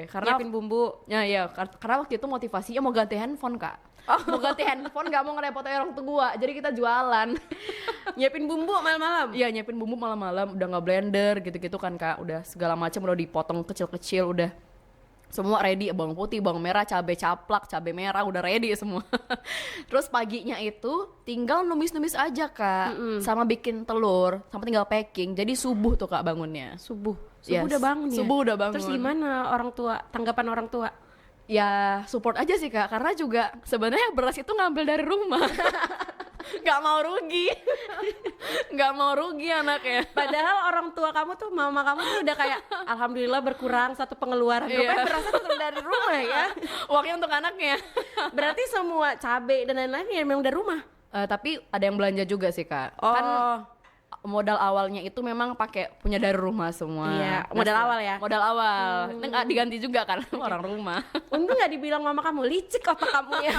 Karena nyiapin bumbu. Ya, karena waktu itu motivasinya mau ganti handphone Kak. Mau ganti handphone, nggak mau ngerepotin orang tua, jadi kita jualan. Nyiapin bumbu malam-malam. Iya, nyiapin bumbu malam-malam, udah nggak blender gitu-gitu kan Kak, udah segala macam udah dipotong kecil-kecil, udah semua ready, bawang putih, bawang merah, cabai caplak, cabai merah udah ready semua. Terus paginya itu tinggal numis-numis aja Kak, sama bikin telur, sama tinggal packing. Jadi subuh tuh Kak bangunnya. Subuh Yes. udah bangun ya? Subuh udah bangun. Terus gimana orang tua, tanggapan orang tua? Ya support aja sih Kak, karena juga sebenarnya beras itu ngambil dari rumah. Nggak mau rugi. Nggak mau rugi anaknya. Padahal orang tua kamu tuh, mama kamu tuh udah kayak alhamdulillah berkurang satu pengeluaran. Rupanya berasnya tetap dari rumah ya. Uangnya untuk anaknya. Berarti semua cabai dan lain-lain ya memang dari rumah. Tapi ada yang belanja juga sih Kak. Oh. Kan modal awalnya itu memang pakai punya dari rumah semua. Iya, modal awal ya? Modal awal. Nggak diganti juga kan orang rumah. Untung nggak dibilang mama kamu licik otak kamu ya.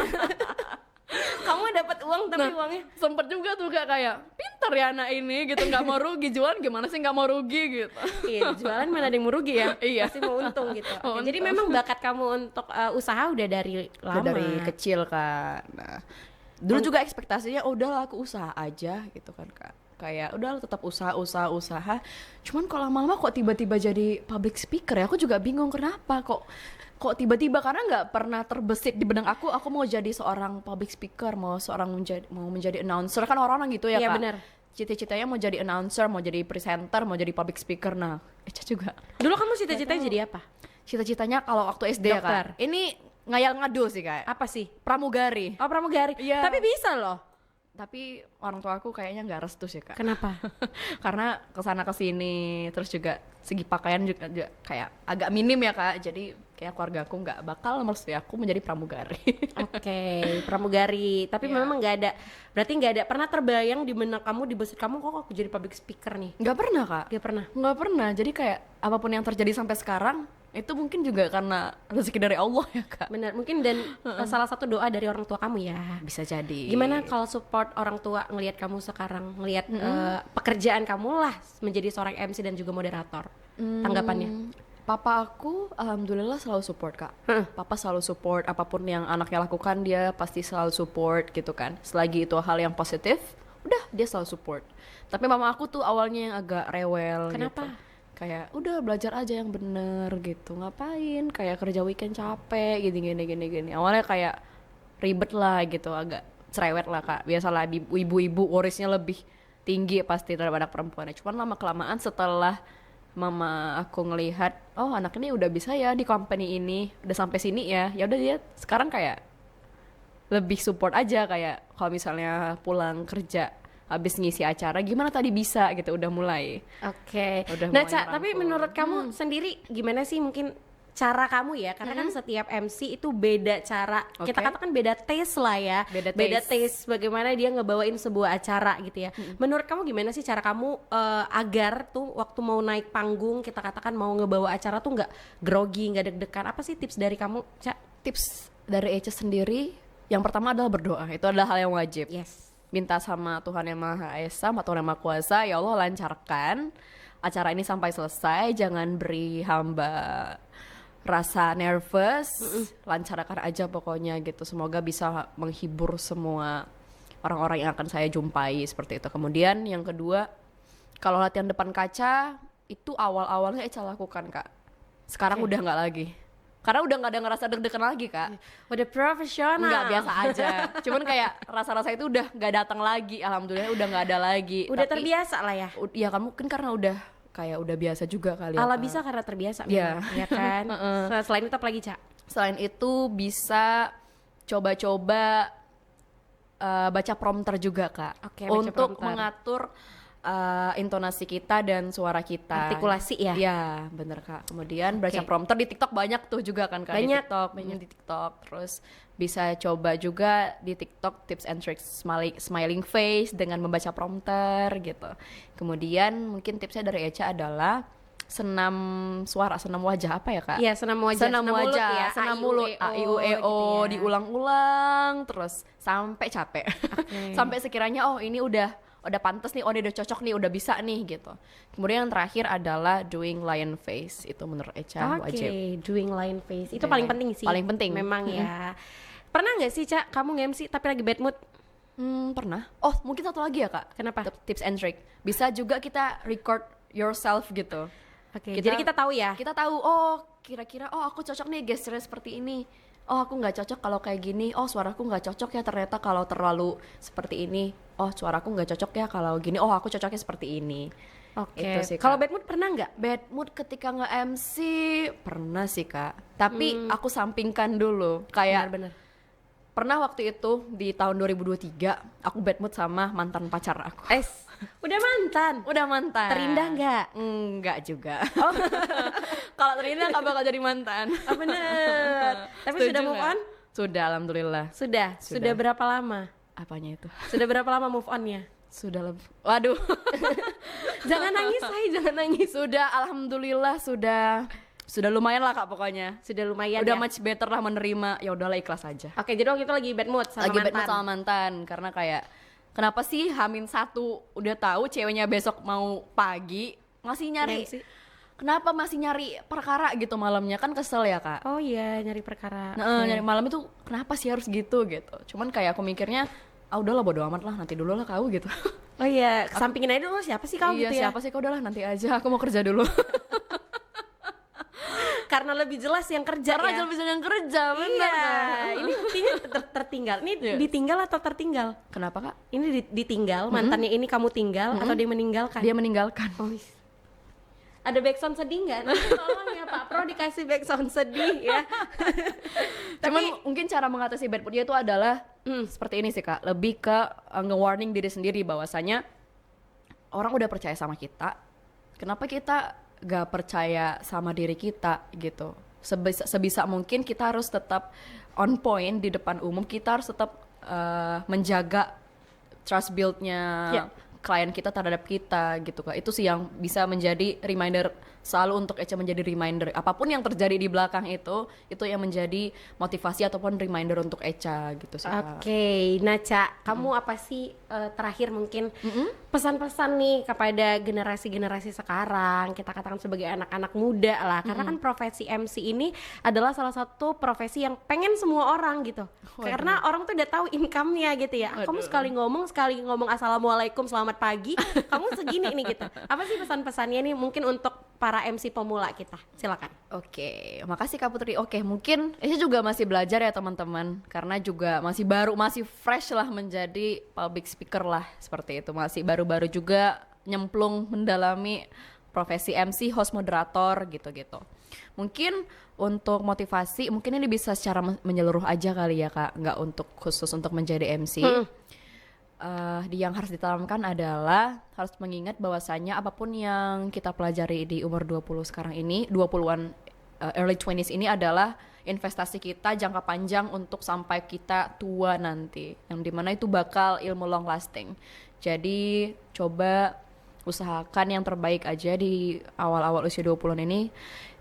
Kamu dapat uang tapi uangnya Sempet juga tuh Kak kayak pinter ya anak ini gitu, nggak mau rugi, jualan gimana sih nggak mau rugi gitu. iya, jualan mana ada yang mau rugi ya. Iya. Pasti mau untung gitu. Mau Oke, jadi untung. memang bakat kamu untuk usaha udah dari lama. Udah dari kecil Kak. Nah, dulu juga ekspektasinya udahlah aku usaha aja gitu kan Kak. Kayak udah tetap usaha. Cuman kalau lama-lama kok tiba-tiba jadi public speaker ya, aku juga bingung kenapa kok tiba-tiba, karena nggak pernah terbesit di benak aku mau jadi seorang public speaker, mau menjadi announcer, kan orang-orang gitu ya Iya, Kak. benar. Cita-citanya mau jadi announcer, mau jadi presenter, mau jadi public speaker. Nah, Eca juga. Dulu kamu cita-citanya jadi apa? Cita-citanya kalau waktu SD ya Dokter. Kak. Ini ngayal ngadu sih Kak. Apa sih? Pramugari. Oh, pramugari. Iya. Tapi bisa loh. Tapi orang tua aku kayaknya nggak restu sih Kak. Kenapa? Karena kesana kesini, terus juga segi pakaian juga kayak agak minim ya Kak. Jadi kayak keluarga aku nggak bakal merestui aku menjadi pramugari. Oke, pramugari. Tapi Iya. memang berarti nggak ada pernah terbayang di benak kamu, di besit kamu kok aku jadi public speaker nih? Nggak pernah Kak. Nggak pernah. Nggak pernah. Jadi kayak apapun yang terjadi sampai sekarang itu mungkin juga karena rezeki dari Allah ya Kak. Benar, mungkin dan salah satu doa dari orang tua kamu ya. Bisa jadi. Gimana kalau support orang tua ngelihat kamu sekarang, ngelihat pekerjaan kamu lah menjadi seorang MC dan juga moderator? Tanggapannya? Papa aku alhamdulillah selalu support Kak. Papa selalu support, apapun yang anaknya lakukan dia pasti selalu support gitu kan. Selagi itu hal yang positif, udah dia selalu support. Tapi mama aku tuh awalnya yang agak rewel. Kenapa? Gitu. Kayak udah belajar aja yang bener gitu, ngapain kayak kerja weekend capek gini. Awalnya kayak ribet lah gitu, agak cerewet lah Kak. Biasalah ibu-ibu warisnya lebih tinggi pasti daripada anak perempuannya. Cuman lama kelamaan setelah mama aku ngelihat, oh anak ini udah bisa ya di company ini, udah sampai sini ya udah dia sekarang kayak lebih support aja. Kayak kalau misalnya pulang kerja habis ngisi acara, gimana tadi bisa gitu, udah mulai. Oke. Udah Nah, mulai Ca, tapi merangkul. menurut kamu sendiri gimana sih mungkin cara kamu ya, karena kan setiap MC itu beda cara. Kita Oke. katakan beda taste lah ya. Beda taste bagaimana dia ngebawain sebuah acara gitu ya. Menurut kamu gimana sih cara kamu agar tuh waktu mau naik panggung, kita katakan mau ngebawa acara tuh nggak grogi, nggak deg-degan? Apa sih tips dari kamu, Cak? Tips dari Echa sendiri, yang pertama adalah berdoa. Itu adalah hal yang wajib. Yes. Minta sama Tuhan Yang Maha Esa, sama Tuhan Yang Maha Kuasa, ya Allah lancarkan acara ini sampai selesai, jangan beri hamba rasa nervous, lancarkan aja pokoknya gitu. Semoga bisa menghibur semua orang-orang yang akan saya jumpai seperti itu. Kemudian yang kedua, kalau latihan depan kaca itu awal-awalnya Echa lakukan Kak. Sekarang udah nggak lagi. Karena udah nggak ada ngerasa deg-degan lagi Kak. Udah profesional. Nggak, biasa aja. Cuman kayak rasa-rasa itu udah nggak datang lagi. Alhamdulillah udah nggak ada lagi. Udah Tapi, terbiasa lah ya. ya kan mungkin karena udah kayak udah biasa juga kali ya. Ala Kak. bisa karena terbiasa Iya. memang, ya kan. Selain itu apa lagi, Cak? Selain itu bisa coba-coba baca prompter juga Kak. Oke, baca untuk prompter. mengatur intonasi kita dan suara kita. Artikulasi ya? Iya, bener Kak. Kemudian baca Oke. prompter di TikTok banyak tuh juga kan Kak. Banyak, Di TikTok. Terus bisa coba juga di TikTok tips and tricks smiling face dengan membaca prompter gitu. Kemudian mungkin tipsnya dari Echa adalah senam suara, senam wajah apa ya Kak? Iya, senam wajah, senam mulut wajah, ya, senam mulut, a i u e o, gitu ya. diulang-ulang terus sampai capek. Sampai sekiranya oh ini udah pantas nih, oh ini udah cocok nih, udah bisa nih gitu. Kemudian yang terakhir adalah doing lion face, itu menurut Echa Oke, wajib. doing line face. Itu Doing paling line- penting sih. paling penting. Memang ya. Pernah nggak sih, Cak, kamu nge-MC tapi lagi bad mood? Pernah. Oh mungkin satu lagi ya Kak. Kenapa? Tips and trick. Bisa juga kita record yourself gitu. Oke, jadi kita tahu ya. Kita tahu, oh kira-kira, oh aku cocok nih gesture seperti ini. Oh aku nggak cocok kalau kayak gini. Oh suaraku nggak cocok ya ternyata kalau terlalu seperti ini. Oh suaraku nggak cocok ya kalau gini. Oh aku cocoknya seperti ini. Oke. Itu sih, Kalau Kak. bad mood pernah nggak? Bad mood ketika nge-MC pernah sih Kak. Tapi aku sampingkan dulu. Kayak Benar-benar. pernah waktu itu di tahun 2023 aku bad mood sama mantan pacar aku. Udah mantan. Udah mantan. Terindah nggak? Enggak juga. Kalau terindah nggak bakal jadi mantan. Oh, bener. Tapi Setuju sudah move nggak? on? Sudah, alhamdulillah. Sudah. Sudah berapa lama? Apanya itu? Sudah berapa lama move onnya? Sudah lebih. Waduh. Jangan nangis, say, jangan nangis. Sudah, alhamdulillah sudah lumayan lah Kak pokoknya. Sudah lumayan Udah ya. much better lah menerima. Ya udahlah ikhlas aja. Oke, jadi waktu itu lagi bad mood sama Lagi bad mantan. mood sama mantan karena kayak kenapa sih Hamin satu udah tahu ceweknya besok mau pagi masih nyari. Kenapa sih? Kenapa masih nyari perkara gitu malamnya, kan kesel ya Kak. Oh iya, nyari perkara. Nah, nyari malam itu kenapa sih harus gitu. Cuman kayak aku mikirnya udahlah bodo amat lah, nanti dulu lah kau gitu. Oh iya, kesampingin aja dulu, siapa sih kau Iya, gitu ya? siapa sih kau, udahlah nanti aja, aku mau kerja dulu. Karena lebih jelas yang kerja Karena ya. jangan bisa yang kerja, bener Iya, kan? ini buktinya tertinggal. Ini Iya. ditinggal atau tertinggal? Kenapa Kak? Ini ditinggal, mantannya ini kamu tinggal atau dia meninggalkan? Dia meninggalkan. Oh, ada backsound sedih nggak? Nanti tolong ya Pak Pro dikasih backsound sedih ya. Cuman mungkin cara mengatasi bad mood dia itu adalah seperti ini sih Kak, lebih ke nge-warning diri sendiri bahwasanya orang udah percaya sama kita, kenapa kita gak percaya sama diri kita gitu. Sebisa mungkin kita harus tetap on point di depan umum, kita harus tetap menjaga trust build-nya Ya. klien kita terhadap kita gitu Kak. Itu sih yang bisa menjadi reminder selalu untuk Echa, menjadi reminder apapun yang terjadi di belakang itu yang menjadi motivasi ataupun reminder untuk Echa gitu sih Kak. Oke, nah Ca, kamu apa sih terakhir mungkin pesan-pesan nih kepada generasi-generasi sekarang, kita katakan sebagai anak-anak muda lah, karena kan profesi MC ini adalah salah satu profesi yang pengen semua orang gitu. Karena orang tuh udah tahu income-nya gitu ya. Kamu sekali ngomong assalamualaikum selamat pagi, kamu segini nih gitu. Apa sih pesan-pesannya nih mungkin untuk para MC pemula kita? Silakan. Oke, makasih Kak Putri. Oke, mungkin Echa juga masih belajar ya teman-teman, karena juga masih fresh lah menjadi public speaker lah, seperti itu. Masih baru-baru juga nyemplung mendalami profesi MC, host moderator gitu-gitu. Mungkin untuk motivasi, mungkin ini bisa secara menyeluruh aja kali ya Kak, nggak untuk khusus untuk menjadi MC. Yang harus ditanamkan adalah harus mengingat bahwasanya apapun yang kita pelajari di umur 20 sekarang ini, 20-an early 20s ini adalah investasi kita jangka panjang untuk sampai kita tua nanti, yang dimana itu bakal ilmu long lasting. Jadi coba usahakan yang terbaik aja di awal-awal usia 20-an ini,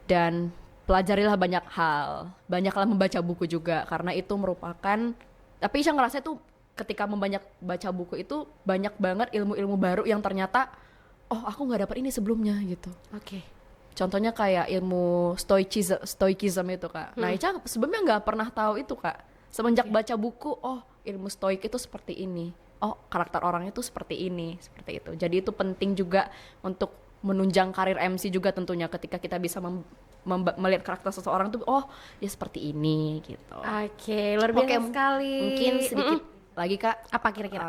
dan pelajarilah banyak hal, banyaklah membaca buku juga, karena itu merupakan, tapi Isya ngerasa itu ketika baca buku itu banyak banget ilmu-ilmu baru yang ternyata oh aku nggak dapat ini sebelumnya gitu. Oke. Contohnya kayak ilmu stoicism itu Kak. Nah Ica sebelumnya nggak pernah tahu itu Kak. Semenjak baca buku, oh ilmu stoik itu seperti ini. Oh karakter orang itu seperti ini, seperti itu. Jadi itu penting juga untuk menunjang karir MC juga tentunya, ketika kita bisa melihat karakter seseorang tuh, oh ya seperti ini gitu. Oke, luar biasa sekali. Mungkin sedikit lagi Kak. Apa kira-kira?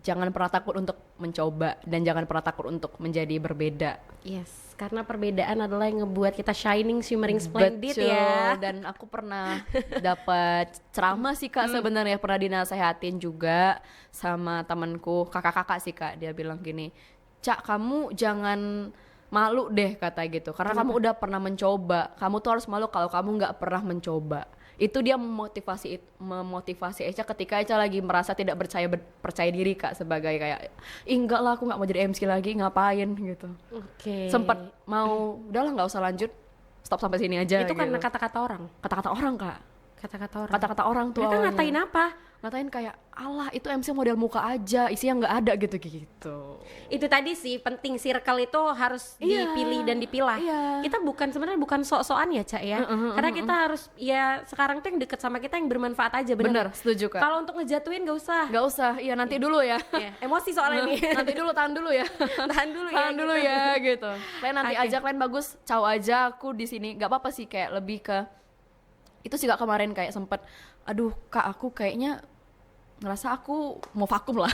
Jangan pernah takut untuk mencoba, dan jangan pernah takut untuk menjadi berbeda. Yes, karena perbedaan adalah yang ngebuat kita shining, shimmering, splendid. Betul, ya. dan aku pernah dapat ceramah sih Kak, sebenarnya pernah dinasehatin juga sama temanku, kakak-kakak sih Kak. Dia bilang gini, Cak kamu jangan malu deh kata gitu, karena kamu udah pernah mencoba. Kamu tuh harus malu kalau kamu nggak pernah mencoba. Itu dia memotivasi Echa ketika Echa lagi merasa tidak percaya diri Kak, sebagai kayak enggak lah aku nggak mau jadi MC lagi, ngapain gitu. Oke. Sempet mau udahlah nggak usah lanjut, stop sampai sini aja. Itu gitu. karena kata-kata orang. Kata-kata orang Kak. Kata-kata orang tuh. Mereka awalnya ngatain apa? Ngatain kayak Allah itu MC model muka aja, isinya nggak ada gitu. Itu tadi sih penting, circle itu harus dipilih dan dipilah. Kita sebenarnya bukan sok-sokan ya Cak ya. Karena kita harus ya sekarang tuh yang deket sama kita yang bermanfaat aja. Bener, setuju Kak. Kalau untuk ngejatuhin gak usah. Gak usah, iya nanti dulu ya. Emosi soalnya nih. Nanti dulu, tahan dulu ya. Tahan dulu ya. Gitu. Kalian nanti aja, kalian bagus, caw aja, aku di sini. Gak apa-apa sih, kayak lebih ke itu sih Kak, kemarin kayak sempet, aduh Kak aku kayaknya ngerasa aku mau vakum lah.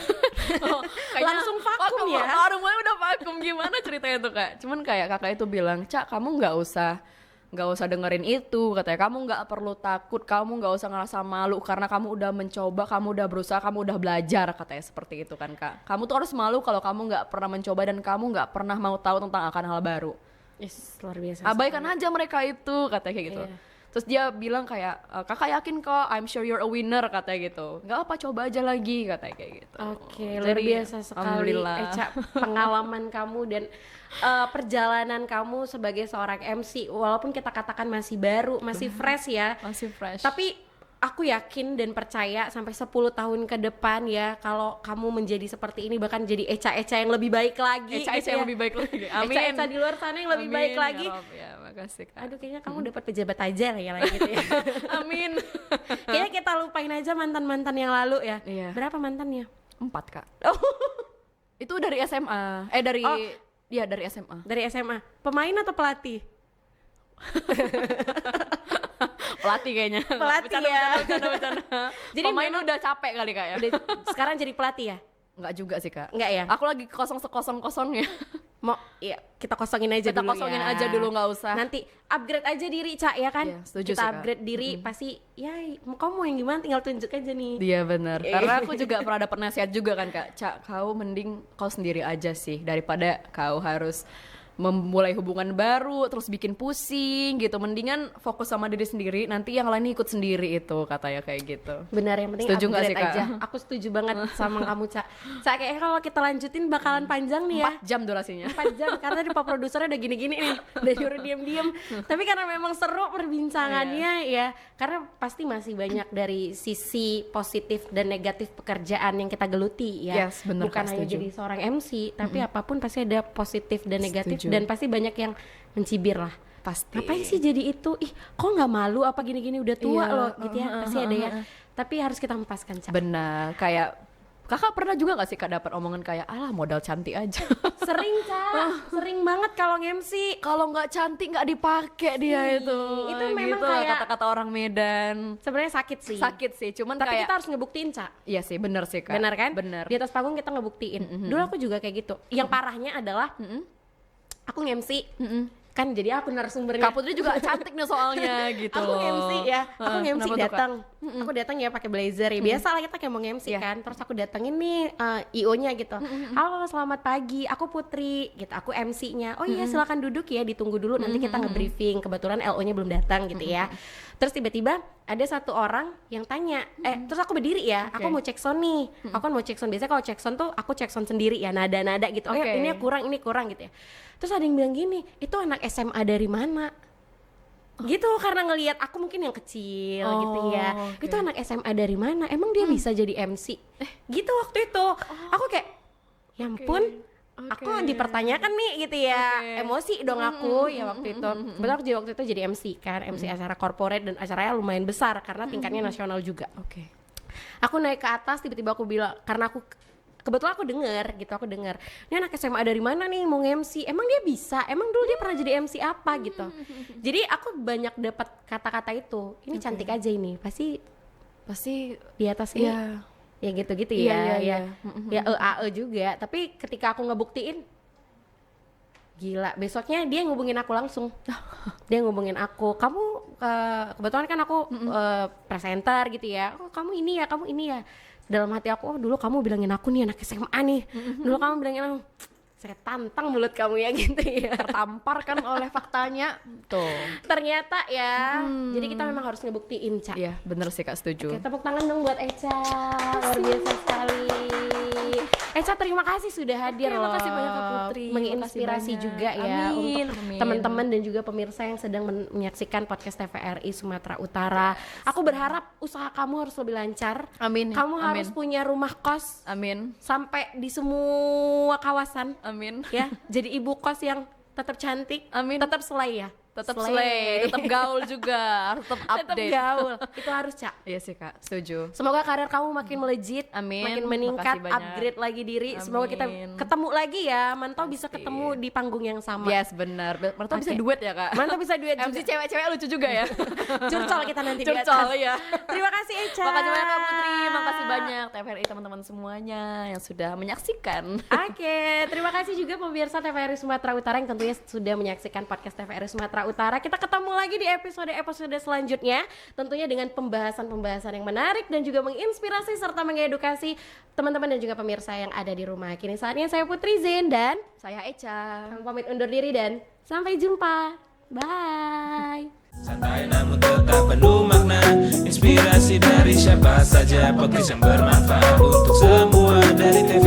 Langsung vakum ya? Rumahnya udah vakum, gimana ceritanya tuh Kak? Cuman kayak kakak itu bilang, Cak kamu nggak usah dengerin itu, katanya kamu nggak perlu takut, kamu nggak usah ngerasa malu karena kamu udah mencoba, kamu udah berusaha, kamu udah belajar, katanya seperti itu kan Kak. Kamu tuh harus malu kalau kamu nggak pernah mencoba dan kamu nggak pernah mau tahu tentang akan hal baru. Yes, luar biasa. Abaikan aja mereka itu, katanya kayak gitu. Terus dia bilang kayak, kakak yakin kok, I'm sure you're a winner, katanya gitu. Nggak apa, coba aja lagi, katanya kayak gitu. Oke, luar biasa sekali Echa, pengalaman kamu dan perjalanan kamu sebagai seorang MC. Walaupun kita katakan masih baru, masih fresh ya. Masih fresh. Tapi aku yakin dan percaya sampai 10 tahun ke depan ya, kalau kamu menjadi seperti ini, bahkan jadi Echa yang lebih baik lagi. Echa yang lebih baik lagi. Amin. Echa di luar sana yang lebih baik lagi. Ya, makasih Kak. Aduh, kayaknya kamu dapat pejabat aja lah ya gitu ya. Amin. Kayaknya kita lupain aja mantan-mantan yang lalu ya. Iya. Berapa mantannya? 4 Kak. Itu dari SMA. Dari SMA. Dari SMA. Pemain atau pelatih? Pelatih kayaknya. Pelatih bercanda. Jadi pemain udah capek kali Kak ya. Sekarang jadi pelatih ya? Enggak juga sih Kak. Enggak ya? Aku lagi kosongnya. Mau ya kita kosongin aja dulu. Aja dulu, nggak usah. Nanti upgrade aja diri Cak ya kan? Iya, setuju kita sih, Kak. upgrade diri pasti ya kamu mau yang gimana tinggal tunjuk aja nih. Iya benar. Karena aku juga pernah dapat nasihat juga kan Kak. Cak, kau mending kau sendiri aja sih daripada kau harus memulai hubungan baru terus bikin pusing gitu. Mendingan fokus sama diri sendiri, nanti yang lain ikut sendiri, itu katanya kayak gitu. Benar, yang penting setuju upgrade sih, Kak? aja. Aku setuju banget sama kamu Cak. Cak kayaknya kalau kita lanjutin bakalan panjang nih ya. 4 jam durasinya. 4 jam karena di Pak produsernya udah gini-gini nih, udah nyuruh diem-diem. Tapi karena memang seru perbincangannya ya, karena pasti masih banyak dari sisi positif dan negatif pekerjaan yang kita geluti ya. Yes, bener, bukan Kak, hanya setuju. jadi seorang MC, tapi apapun pasti ada positif dan negatif. Setuju. Dan pasti banyak yang mencibir lah. Pasti. Ngapain sih jadi itu? Ih, kok nggak malu apa gini-gini, udah tua Iya, loh gitu ya. Pasti ada ya. Tapi harus kita hempaskan Cak. Benar, kayak kakak pernah juga gak sih Kak dapat omongan kayak alah modal cantik aja. Sering Cak, sering banget kalau nge-MC. Kalau nggak cantik nggak dipakai dia itu. Itu memang gitu, kayak- kata-kata orang Medan. Sebenarnya sakit sih. Sakit sih, cuman Tapi kayak kita harus ngebuktiin Cak. iya sih, bener sih Kak. Benar kan? Bener. Di atas panggung kita ngebuktiin. Dulu aku juga kayak gitu. Yang parahnya adalah aku nge-MC kan jadi aku narasumbernya. Kak Putri juga cantik nih soalnya gitu Aku loh. MC ya, aku Heeh, MC kenapa tuh, Kak? datang. Aku datang ya pakai blazer ya. Biasa lah kita kayak mau MC Iya. kan. Terus aku datengin nih IO-nya gitu. Halo, selamat pagi. Aku Putri gitu. Aku MC-nya. Oh iya, silakan duduk ya, ditunggu dulu nanti kita nge-briefing. Kebetulan LO-nya belum datang gitu ya. Terus tiba-tiba ada satu orang yang tanya, terus aku berdiri ya, aku mau cek sound nih. Aku kan mau cek sound. Biasanya kalau cek sound tuh aku cek sound sendiri ya, nada-nada gitu. Oh ya, Oke. ini kurang gitu ya. Terus ada yang bilang gini, itu anak SMA dari mana? Gitu, karena ngelihat aku mungkin yang kecil gitu ya. oke. Itu anak SMA dari mana? Emang dia bisa jadi MC? Gitu waktu itu. Aku kayak, ya ampun, aku dipertanyakan nih gitu ya. Emosi dong aku ya waktu itu. Betul, waktu itu jadi MC kan, MC acara corporate dan acaranya lumayan besar karena tingkatnya nasional juga. Oke. Aku naik ke atas, tiba-tiba aku bilang, karena aku kebetulan aku dengar gitu, aku dengar ini anak SMA dari mana nih mau MC, emang dia bisa, emang dulu dia pernah jadi MC apa gitu. Jadi aku banyak dapat kata-kata itu, ini cantik aja ini, pasti di atas ini Iya. ya gitu-gitu Iya, ya, iya. ya AE juga. Tapi ketika aku ngebuktiin, gila, besoknya dia ngubungin aku langsung. Dia ngubungin aku, kamu kebetulan kan aku presenter gitu ya. Oh, kamu ini ya. Dalam hati aku, oh dulu kamu bilangin aku nih anak SMA nih. Dulu kamu bilangin aku, saya tantang mulut kamu ya gitu ya. Tertampar kan oleh faktanya. Tuh. Ternyata ya. Jadi kita memang harus ngebuktiin, Ca. Iya, bener sih Kak, setuju. Oke, tepuk tangan dong buat Echa. Luar biasa sekali. Echa, terima kasih sudah hadir Oke, loh. makasih banyak Kak Putri. Menginspirasi Makasih banyak. juga ya Amin. untuk Amin. teman-teman dan juga pemirsa yang sedang menyaksikan podcast TVRI Sumatera Utara. Aku berharap usaha kamu harus lebih lancar. Amin. Kamu Amin. harus punya rumah kos Amin. sampai di semua kawasan Amin. ya. Jadi ibu kos yang tetap cantik, Amin. tetap slay ya. Tetap slay, tetap gaul juga, harus tetap Tetap update. gaul. Itu harus, Cak. Iya sih Kak, setuju. Semoga karir kamu makin melejit, Amin. makin meningkat, Makasih banyak. upgrade lagi diri. Semoga kita Amin. ketemu lagi ya. Mantau bisa Pasti. ketemu di panggung yang sama. Yes, benar. Mantap bisa Oke. duet ya Kak. Mantau bisa duet MC juga. cewek-cewek lucu juga ya. Curcol kita nanti di Curcol atas. ya. Terima kasih Echa. Makasih banyak Kak Putri, makasih banyak TVRI teman-teman semuanya yang sudah menyaksikan. Oke, terima kasih juga pemirsa TVRI Sumatera Utara yang tentunya sudah menyaksikan podcast TVRI Sumatera Utara. Kita ketemu lagi di episode selanjutnya, tentunya dengan pembahasan-pembahasan yang menarik dan juga menginspirasi serta mengedukasi teman-teman dan juga pemirsa yang ada di rumah. Kini saatnya saya Putri Zen dan Saya Echa. kami pamit undur diri dan sampai jumpa. Bye. Santai namun tetap penuh makna, inspirasi dari siapa saja, podcast yang bermanfaat untuk semua dari TV